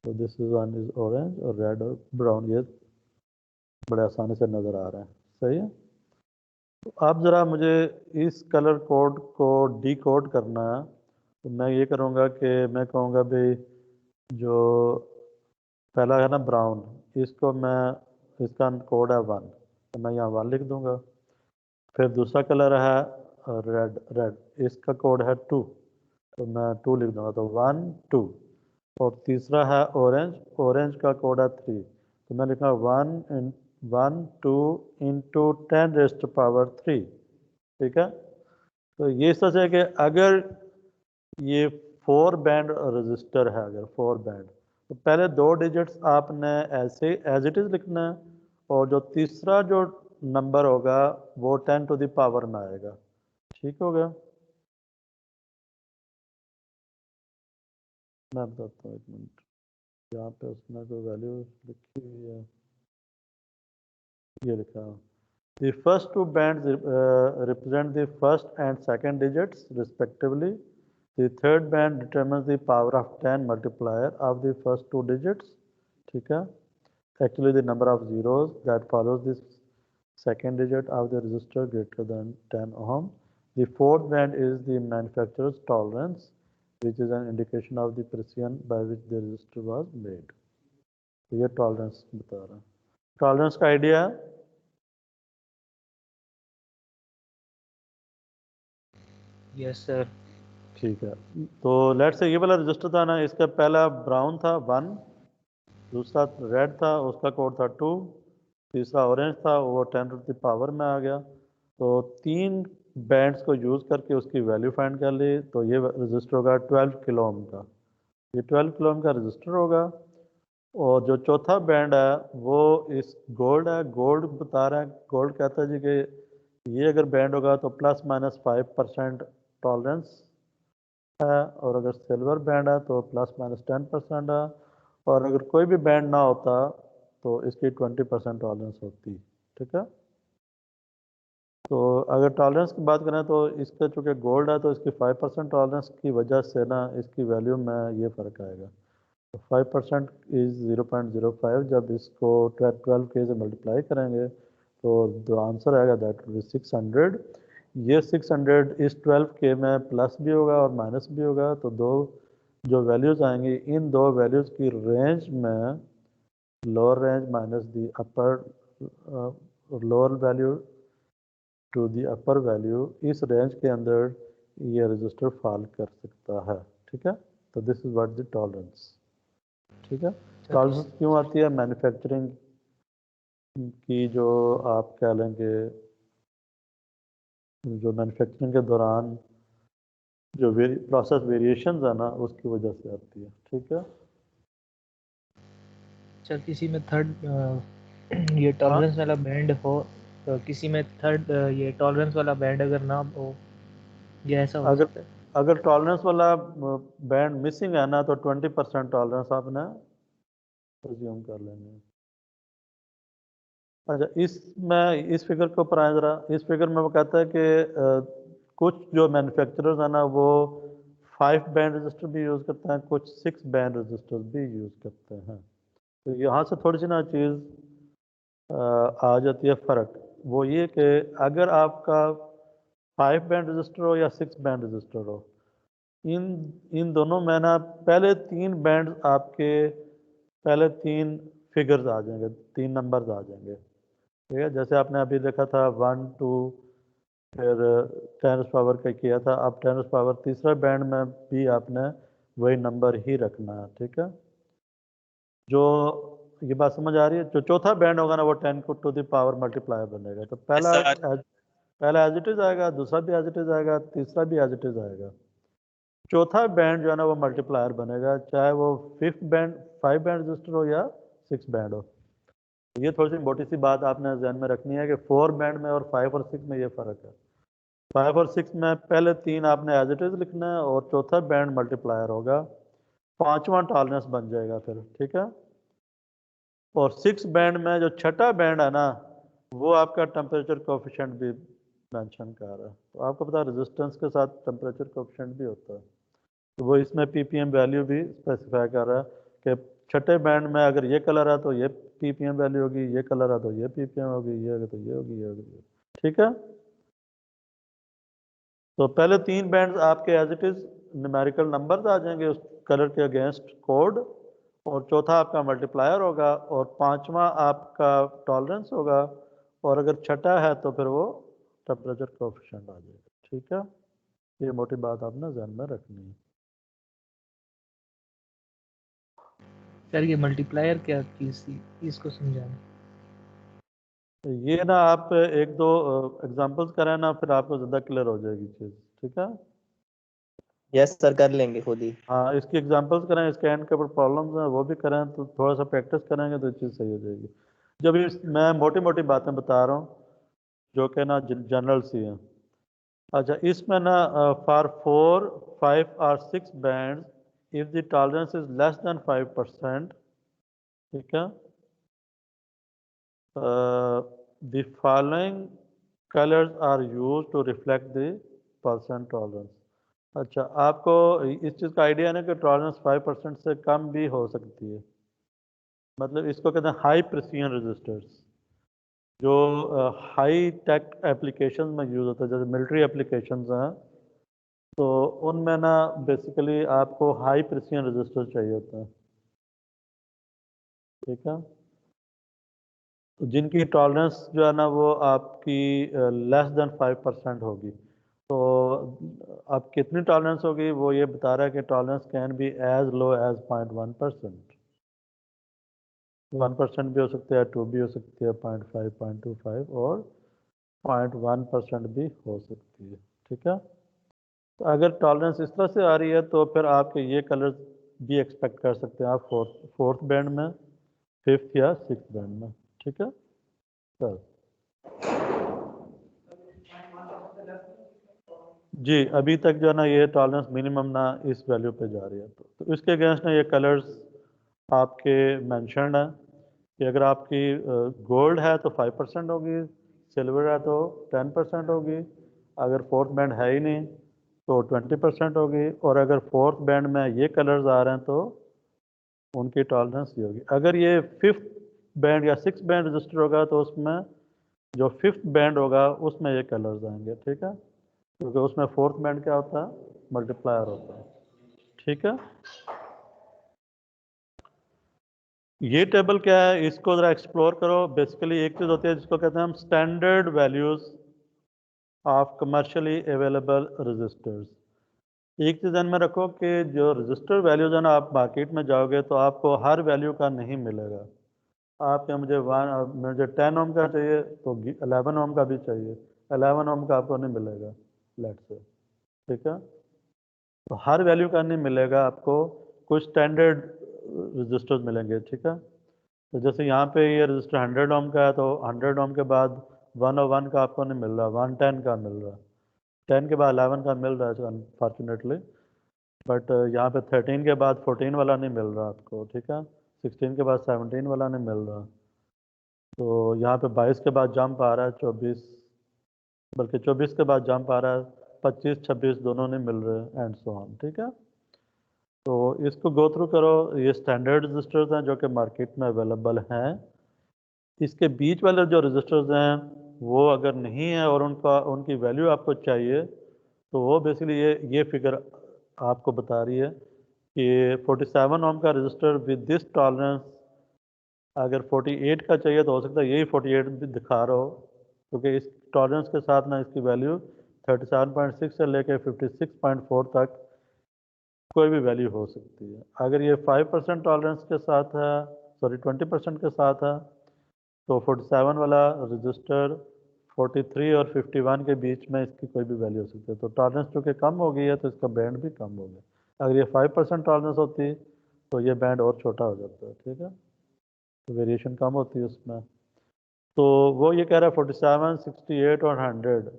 तो this is one is orange, और रेड और ब्राउन ये बड़े आसानी से नज़र आ रहे हैं, सही है। तो आप ज़रा मुझे इस कलर कोड को डिकोड करना है। तो मैं ये करूँगा कि मैं कहूँगा भाई जो पहला है ना ब्राउन, इसको मैं, इसका कोड है 1, तो मैं यहाँ 1 लिख दूँगा। फिर दूसरा कलर है रेड, रेड इसका कोड है 2, तो मैं 2 लिख दूँगा, तो 1 2। और तीसरा है ऑरेंज, ऑरेंज का कोड है 3, तो मैं लिखूँगा 1 2 इंटू 10⁻³ ठीक है। तो ये सच है कि अगर ये 4 बैंड रजिस्टर है, अगर 4 बैंड, तो पहले 2 डिजिट्स आपने ऐसे एज इट इज़ लिखना है, और जो तीसरा जो नंबर होगा वो 10 टू द पावर में आएगा, ठीक हो गया। मैं बताता हूँ, 1 मिनट, यहाँ पे उसने कोई वैल्यू लिखी हुई है, ये लिखा है the first 2 bands represent the first and second digits respectively. The third band determines the power of 10 multiplier of the first 2 digits, ठीक है। Actually the number of zeros that follows this second digit of the resistor greater than 10 ohm. The fourth band is the manufacturer's tolerance, which is an indication of the precision by which the resistor was made. तो ये tolerance बता रहा है। Tolerance का idea है, yes sir. ठीक है। तो लेट से ये वाला रजिस्टर था ना, इसका पहला ब्राउन था 1, दूसरा रेड था उसका कोड था 2, तीसरा ऑरेंज था वो 10 टू द पावर में आ गया। तो 3 बैंड्स को यूज़ करके उसकी वैल्यू फाइंड कर ली, तो ये रजिस्टर होगा 12 किलो ओम का, ये 12 किलो ओम का रजिस्टर होगा। और जो चौथा बैंड है वो इस गोल्ड है, गोल्ड बता रहा है, गोल्ड कहता है जी कि ये अगर बैंड होगा तो ±5% टॉलरेंस है, और अगर सिल्वर बैंड है तो ±10% है, और अगर कोई भी बैंड ना होता तो इसकी 20% टॉलरेंस होती, ठीक है। तो अगर टॉलरेंस की बात करें तो इसका चूँकि गोल्ड है तो इसकी 5% टॉलरेंस की वजह से ना इसकी वैल्यू में ये फ़र्क आएगा। तो 5% इज़ 0.05, जब इसको 12 के से मल्टीप्लाई करेंगे तो द आंसर आएगा दैट विल बी 600। ये 600 इस 12K में प्लस भी होगा और माइनस भी होगा, तो दो जो वैल्यूज़ आएंगी इन दो वैल्यूज़ की रेंज में lower range minus the upper lower value to the upper value, इस रेंज के अंदर ये रजिस्टर फॉल कर सकता है। ठीक है, तो this is what the tolerance. ठीक है, टॉलरेंस क्यों आती है? मैन्युफैक्चरिंग की जो आप कह लेंगे जो मैन्युफैक्चरिंग के दौरान जो प्रोसेस वेरिएशंस है ना, उसकी वजह से आती है। ठीक है, सर किसी में थर्ड ये टॉलरेंस वाला बैंड हो, तो किसी में थर्ड ये टॉलरेंस वाला बैंड अगर ना हो, ये ऐसा हो सकता है? अगर टॉलरेंस वाला बैंड मिसिंग है ना, तो 20% टॉलरेंस आपने अज्यूम कर लेनी है। अच्छा, इसमें इस फिगर के ऊपर आए जरा। इस फिगर में वो कहता है कि कुछ जो मैन्युफैक्चरर्स हैं ना, वो 5 बैंड रजिस्टर भी यूज़ करते हैं, कुछ 6 बैंड रजिस्टर भी यूज़ करते हैं। तो यहाँ से थोड़ी सी ना चीज़ आ जाती है फ़र्क। वो ये कि अगर आपका 5 बैंड रजिस्टर हो या 6 बैंड रजिस्टर हो, इन दोनों में ना पहले 3 बैंड आपके पहले 3 फिगर्स आ जाएंगे, 3 नंबर्स आ जाएंगे। ठीक है, जैसे आपने अभी देखा था 1 2 फिर 10 पावर का किया था, अब 10 पावर तीसरा बैंड में भी आपने वही नंबर ही रखना है। ठीक है, जो ये बात समझ आ रही है? जो चौथा बैंड होगा ना, वो 10 को टू द पावर मल्टीप्लायर बनेगा। तो पहला एज इट इज आएगा, दूसरा भी एज इट इज आएगा, तीसरा भी एज इट इज आएगा। चौथा बैंड जो है ना, वो मल्टीप्लायर बनेगा, चाहे वो 5 बैंड रजिस्टर हो या 6 बैंड हो। ये थोड़ी सी मोटी सी बात आपने ध्यान में रखनी है कि 4 बैंड में और 5 और 6 में ये फ़र्क है। 5 और 6 में पहले 3 आपने एज इट इज लिखना है और चौथा बैंड मल्टीप्लायर होगा, पांचवा टॉलरेंस बन जाएगा फिर। ठीक है, और 6 बैंड में जो छठा बैंड है ना, वो आपका टेम्परेचर कोफिशिएंट भी मेंशन कर रहा है। तो आपको पता है रेजिस्टेंस के साथ टेम्परेचर कोफिशिएंट भी होता है, तो वो इसमें पीपीएम वैल्यू भी स्पेसिफाई कर रहा है कि छठे बैंड में अगर ये कलर है तो ये पीपीएम वैल्यू होगी, ये कलर है तो ये पीपीएम होगी, ये होगी तो ये होगी, ये होगी। ठीक है, तो पहले 3 बैंड आपके as it is numerical numbers आ जाएंगे उस कलर के अगेंस्ट कोड, और चौथा आपका मल्टीप्लायर होगा, और पांचवा आपका टॉलरेंस होगा, और अगर छठा है तो फिर वो टेम्परेचर कोफिशिएंट आ जाएगा। ठीक है, ये मोटी बात आपने ध्यान में रखनी है। सर ये मल्टीप्लायर क्या चीज़ थी, इसको समझाना। ये ना आप एक दो एग्जांपल्स करें ना, फिर आपको ज़्यादा क्लियर हो जाएगी चीज़। ठीक है, यस सर, कर लेंगे खुद ही। हाँ, इसकी एग्जांपल्स करें, इसके एंड के ऊपर प्रॉब्लम्स हैं वो भी करें, तो थोड़ा सा प्रैक्टिस करेंगे तो चीज़ सही हो जाएगी। जब मैं मोटी मोटी बातें बता रहा हूँ जो कि ना जनरल सी हैं। अच्छा, इसमें ना फॉर 4 5 और 6 band if the tolerance is less than 5%, ठीक है, the following colours are use to reflect the percent tolerance. अच्छा, आपको इस चीज़ का आइडिया है ना कि टॉलरेंस 5% से कम भी हो सकती है। मतलब इसको कहते हैं हाई प्रेसिजन रजिस्टर्स, जो हाई टेक एप्लीकेशन में यूज़ होता है, जैसे मिलिट्री एप्लीकेशंस हैं, तो उनमें ना बेसिकली आपको हाई प्रेसिजन रजिस्टर चाहिए होता है। ठीक है, तो जिनकी टॉलरेंस जो है ना वो आपकी लेस देन 5% होगी। तो अब कितनी टॉलरेंस होगी वो ये बता रहा है कि tolerance can be as low as 0.1%, 1% भी हो सकता है, 2 भी हो सकती है, 0.5 0.25 और 0.1% भी हो सकती है। ठीक है, तो अगर टॉलरेंस इस तरह से आ रही है तो फिर आपके ये कलर्स भी एक्सपेक्ट कर सकते हैं आप फोर्थ बैंड में, 5th या 6th बैंड में। ठीक है सर जी, अभी तक जो है ना ये टॉलरेंस मिनिमम ना इस वैल्यू पे जा रही है, तो इसके अगेंस्ट ना ये कलर्स आपके मेंशन्ड हैं कि अगर आपकी गोल्ड है तो 5% होगी, सिल्वर है तो 10% होगी, अगर फोर्थ बैंड है ही नहीं तो 20% होगी, और अगर फोर्थ बैंड में ये कलर्स आ रहे हैं तो उनकी टॉलरेंस ये होगी। अगर ये 5th बैंड या 6th बैंड रजिस्टर होगा तो उसमें जो 5th बैंड होगा उसमें ये कलर्स आएंगे, ठीक है, क्योंकि उसमें 4th बैंड क्या होता है, मल्टीप्लायर होता है, ठीक है। ये टेबल क्या है, इसको जरा एक्सप्लोर करो। बेसिकली एक चीज होती है जिसको कहते हैं हम standard values of commercially available resistors. एक चीज ध्यान में रखो कि जो रजिस्टर वैल्यूज है ना, आप मार्केट में जाओगे तो आपको हर वैल्यू का नहीं मिलेगा। आप या मुझे 10 ओम का चाहिए तो 11 ओम का भी चाहिए, 11 ओम का आपको नहीं मिलेगा लेट से, ठीक है। तो हर वैल्यू का नहीं मिलेगा आपको, कुछ स्टैंडर्ड रजिस्टर्स मिलेंगे, ठीक है। तो जैसे यहाँ पे ये रजिस्टर 100 ओम का है तो 100 ओम के बाद 101 का आपको नहीं मिल रहा, 110 का मिल रहा, 10 के बाद 11 का मिल रहा है अनफॉर्चुनेटली, बट यहाँ पे 13 के बाद 14 वाला नहीं मिल रहा आपको, ठीक है। 16 के बाद 17 वाला नहीं मिल रहा, तो यहाँ पे 22 के बाद जंप आ रहा है 24, बल्कि 24 के बाद जंप आ रहा है 25, 26 दोनों नहीं मिल रहे एंड सो ऑन, ठीक है। तो इसको गो थ्रू करो। ये स्टैंडर्ड रजिस्टर्स हैं जो कि मार्केट में अवेलेबल हैं। इसके बीच वाले जो रजिस्टर्स हैं वो अगर नहीं है और उनकी वैल्यू आपको चाहिए तो वो बेसिकली ये फिगर आपको बता रही है कि 47 ओम का रजिस्टर विद दिस टॉलरेंस अगर 48 का चाहिए तो हो सकता है यही 48 भी दिखा रहा हो, क्योंकि इस टॉलरेंस के साथ ना इसकी वैल्यू 37.6 से लेकर 56.4 तक कोई भी वैल्यू हो सकती है। अगर ये 5% टॉलरेंस के साथ है, सॉरी 20% के साथ है, तो 47 वाला रजिस्टर 43 और 51 के बीच में इसकी कोई भी वैल्यू हो सकती है। तो टॉलरेंस चूँकि कम हो गई है तो इसका बैंड भी कम हो गया। अगर ये 5% टॉलरेंस होती तो ये बैंड और छोटा हो जाता है, ठीक है, तो वेरिएशन कम होती है उसमें। तो वो ये कह रहा है 47, 68 और 100,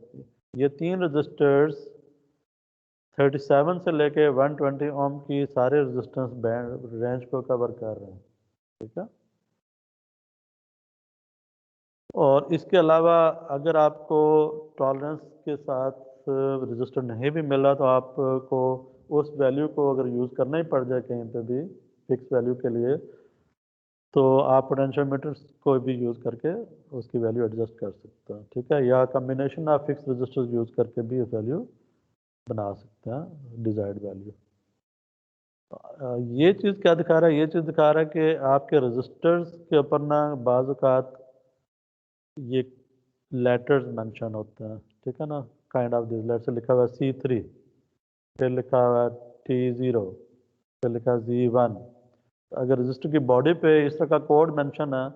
ये तीन रजिस्टर्स 37 से लेके 120 ओम की सारे रेजिस्टेंस बैंड रेंज को कवर कर रहे हैं, ठीक है। और इसके अलावा अगर आपको टॉलरेंस के साथ रजिस्टर नहीं भी मिल रहा तो आपको उस वैल्यू को अगर यूज़ करना ही पड़ जाए कहीं पे भी फिक्स वैल्यू के लिए, तो आप पोटेंशियोमीटर्स को भी यूज़ करके उसकी वैल्यू एडजस्ट कर सकते हैं, ठीक है, या combination of fix resistors use करके भी वैल्यू बना सकते हैं डिजायर्ड वैल्यू। ये चीज़ क्या दिखा रहा है, ये चीज़ दिखा रहा है कि आपके रजिस्टर्स के ऊपर ना बाज़ औक़ात ये लेटर्स मेंशन होते हैं, ठीक है ना, काइंड ऑफ दिस, लेट से लिखा हुआ है C3, फिर लिखा हुआ है T0, फिर लिखा है Z1। अगर रजिस्टर की बॉडी पे इस तरह का कोड मेंशन है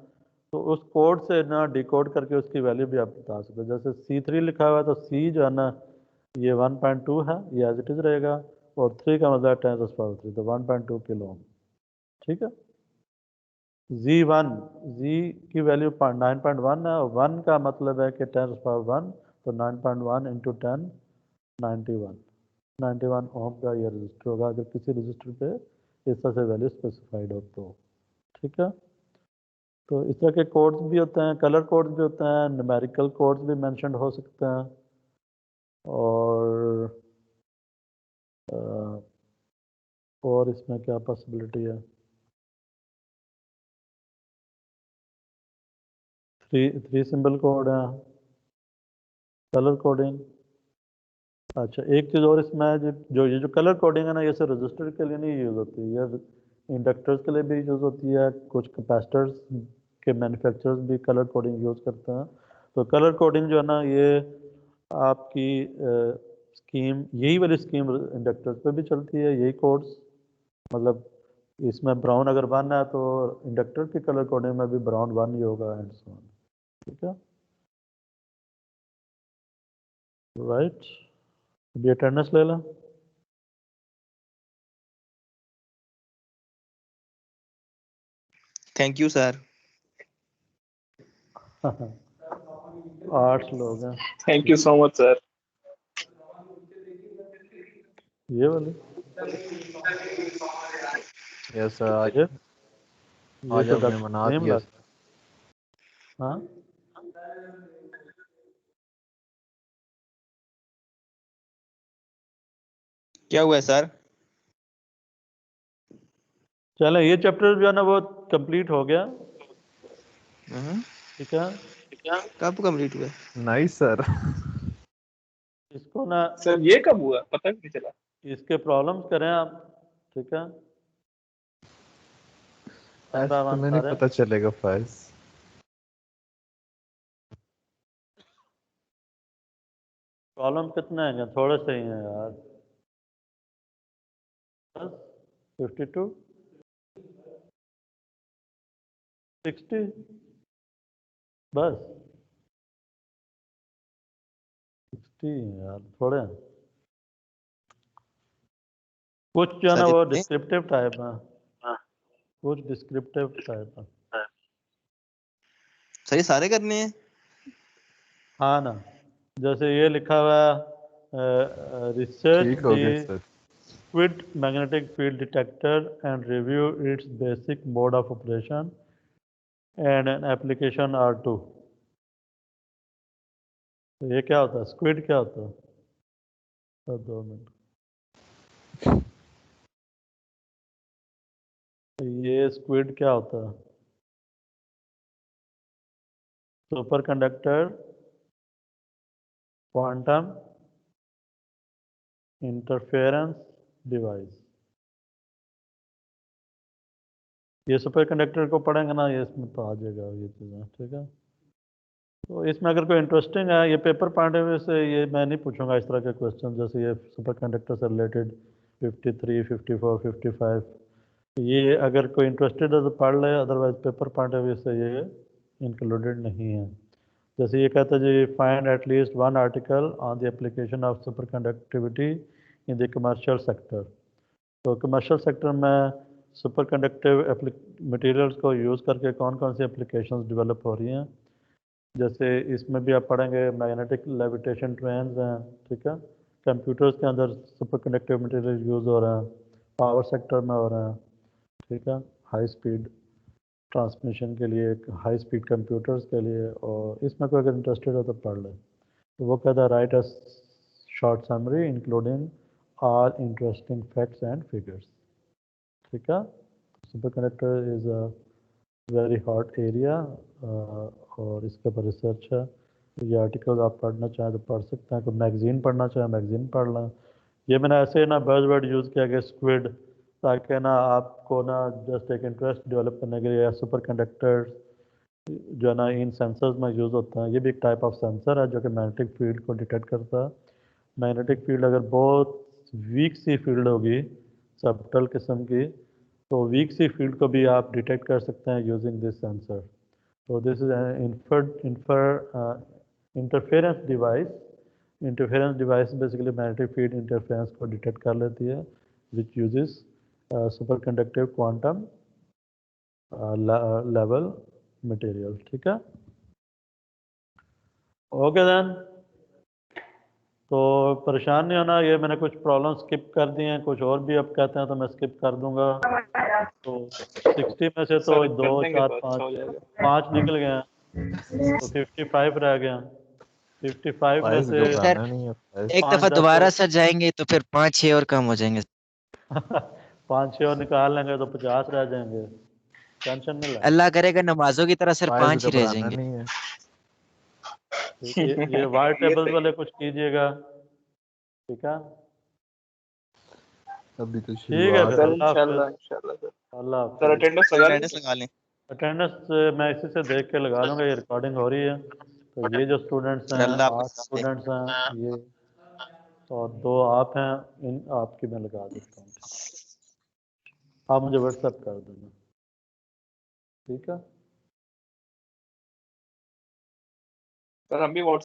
तो उस कोड से ना डिकोड करके उसकी वैल्यू भी आप बता सकते हो। जैसे C3 लिखा हुआ है तो C जो है ना ये 1.2 है, ये एज इट इज़ रहेगा, और 3 का मतलब 10⁻3, तो 1.2 किलो ओम, ठीक है। Z1, Z की वैल्यू 9.1 है, और 1 का मतलब है कि 10⁻1, तो 9.1 इंटू 10 91 ओम का ये रजिस्टर होगा अगर किसी रजिस्टर पे इस तरह से वैल्यू स्पेसिफाइड हो तो, ठीक है। तो इस तरह के कोड्स भी होते हैं, कलर कोड्स भी होते हैं, न्यूमेरिकल कोड्स भी मेंशन हो सकते हैं, और इसमें क्या पॉसिबिलिटी है, थ्री सिंबल कोड है, कलर कोडिंग। अच्छा एक चीज़ और इसमें है, जो कलर कोडिंग है ना, ये सिर्फ रजिस्टर के लिए नहीं यूज़ होती है, ये इंडक्टर्स के लिए भी यूज़ होती है, कुछ कैपेसिटर्स के मैन्युफैक्चरर्स भी कलर कोडिंग यूज़ करते हैं। तो कलर कोडिंग जो है ना, ये आपकी स्कीम, यही वाली स्कीम इंडक्टर्स पे भी चलती है, यही कोड्स, मतलब इसमें ब्राउन अगर 1 है तो इंडक्टर की कलर कोडिंग में भी ब्राउन 1 ही होगा एंड सो ऑन, ठीक है, राइट। अभी अटेंडेंस ले लें। Thank you sir. 8 लोग हैं, thank you so much sir. ये वाली, यस सर, आज ये आज तो आपने डॉक्टर मना नेम दिया। लग, हाँ क्या हुआ है सर? चले, ये चैप्टर जो है ना वो कंप्लीट हो गया, ठीक है। कब कंप्लीट हुआ? Nice sir. इसको ना सर ये कब हुआ पता नहीं चला। इसके प्रॉब्लम्स करें आप, ठीक है? ऐसे तो मैं नहीं पता चलेगा फाइल्स। प्रॉब्लम कितने हैं? थोड़े से ही हैं यार। 52 60 बस 60 हैं यार, थोड़े हैं। कुछ जो है ना सर वो इतने? डिस्क्रिप्टिव टाइप है, कुछ डिस्क्रिप्टिव टाइप है। सर ये सारे करने हैं? हाँ ना, जैसे ये लिखा हुआ है रिसर्च ठीक हो गया दी sir. SQUID magnetic field detector and review its basic mode of operation and an application R2। तो ये क्या होता है? स्क्विड क्या होता है? Sir 2 minute. ये स्क्विड क्या होता है? Super conductor quantum interference device. ये सुपर कंडक्टर को पढ़ेंगे ना, ये इसमें तो आ जाएगा ये चीज़ें, ठीक है? तो इसमें अगर कोई इंटरेस्टिंग है, ये पेपर पॉइंट ऑफ व्यू से ये मैं नहीं पूछूंगा इस तरह के क्वेश्चन, जैसे ये सुपर कंडक्टर से रिलेटेड 53, 54, 55। ये अगर कोई इंटरेस्टेड है तो पढ़ ले, otherwise paper point of view से ये इंक्लूडेड नहीं है। जैसे ये कहता है जी, find at least one article on the application of super conductivity in the commercial sector. तो कमर्शियल सेक्टर में सुपर कंडक्टिव मटेरियल्स को यूज़ करके कौन कौन सी एप्लीकेशंस डेवलप हो रही हैं। जैसे इसमें भी आप पढ़ेंगे मैग्नेटिक लेविटेशन ट्रेन्स हैं, ठीक है? कंप्यूटर्स के अंदर सुपर कंडक्टिव मटेरियल यूज़ हो रहे हैं, पावर सेक्टर में हो रहे हैं, ठीक है? हाई स्पीड ट्रांसमिशन के लिए, हाई स्पीड कंप्यूटर्स के लिए। और इसमें कोई अगर इंटरेस्टेड हो तो पढ़ ले। तो वो कहता है right a short summary including all interesting facts and figures, ठीक है? Super conductor is a very hot area और इसके ऊपर रिसर्च है। ये आर्टिकल आप पढ़ना चाहें तो पढ़ सकते हैं, कोई मैगज़ीन पढ़ना चाहें मैगज़ीन पढ़ लें। ये मैंने ऐसे ना बज़वर्ड यूज़ किया कि स्क्विड, ताकि ना आपको ना जस्ट एक इंटरेस्ट डेवलप करने के लिए, या सुपर कंडक्टर्स जो है ना इन सेंसर्स में यूज़ होता है। ये भी एक टाइप ऑफ सेंसर है जो कि मैग्नेटिक फील्ड को डिटेक्ट करता है। मैग्नेटिक फील्ड अगर बहुत वीक सी फील्ड होगी, सबटल किस्म की, तो वीक सी फील्ड को भी आप डिटेक्ट कर सकते हैं यूजिंग दिस सेंसर। तो this is interference device. Interference device basically magnetic field interference को डिटेक्ट कर लेती है, which uses super conductive quantum level material, ठीक है? ओके देन, तो परेशान नहीं होना। ये मैंने कुछ प्रॉब्लम स्किप कर दिए हैं, कुछ और भी अब कहते हैं तो मैं स्किप कर दूंगा। तो 60 में से तो 2, 4, 5 निकल गए हैं, तो 55 रह गए हैं। 55 में फाइल्स से घबराना नहीं है फाइल्स। एक 5, दफा 10 दोबारा और सर जाएंगे तो फिर 5-6 और कम हो जाएंगे। 5, 6 और निकाल लेंगे तो 50 रह जाएंगे। टेंशन नहीं लें। अल्लाह करेगा नमाजों की तरह सर फाइल्स 5 ही रह घबराना जाएंगे। नहीं है। ये वार टेबल्स वाले कुछ कीजिएगा, ठीक है? अभी तो ठीक है, शुरुआत फिर है। अल्लाह हाफिज़। अल्लाह सर हाफिज़। अटेंडेंस सर लगा लें। अटेंडेंस लगा लें। अटेंडेंस मैं इसी से देख के लगा लूँगा, ये रिकॉर्डिंग हो रही है। तो ये जो स्टूडेंट्स सर हैं, अल्लाह 8 हाफ़िज़ से। स्टूडेंट्स हैं ये, और 2 आप हैं, इन आपकी मैं लगा देता हूँ। आप मुझे व्हाट्सएप कर देना, ठीक है? सर हम भी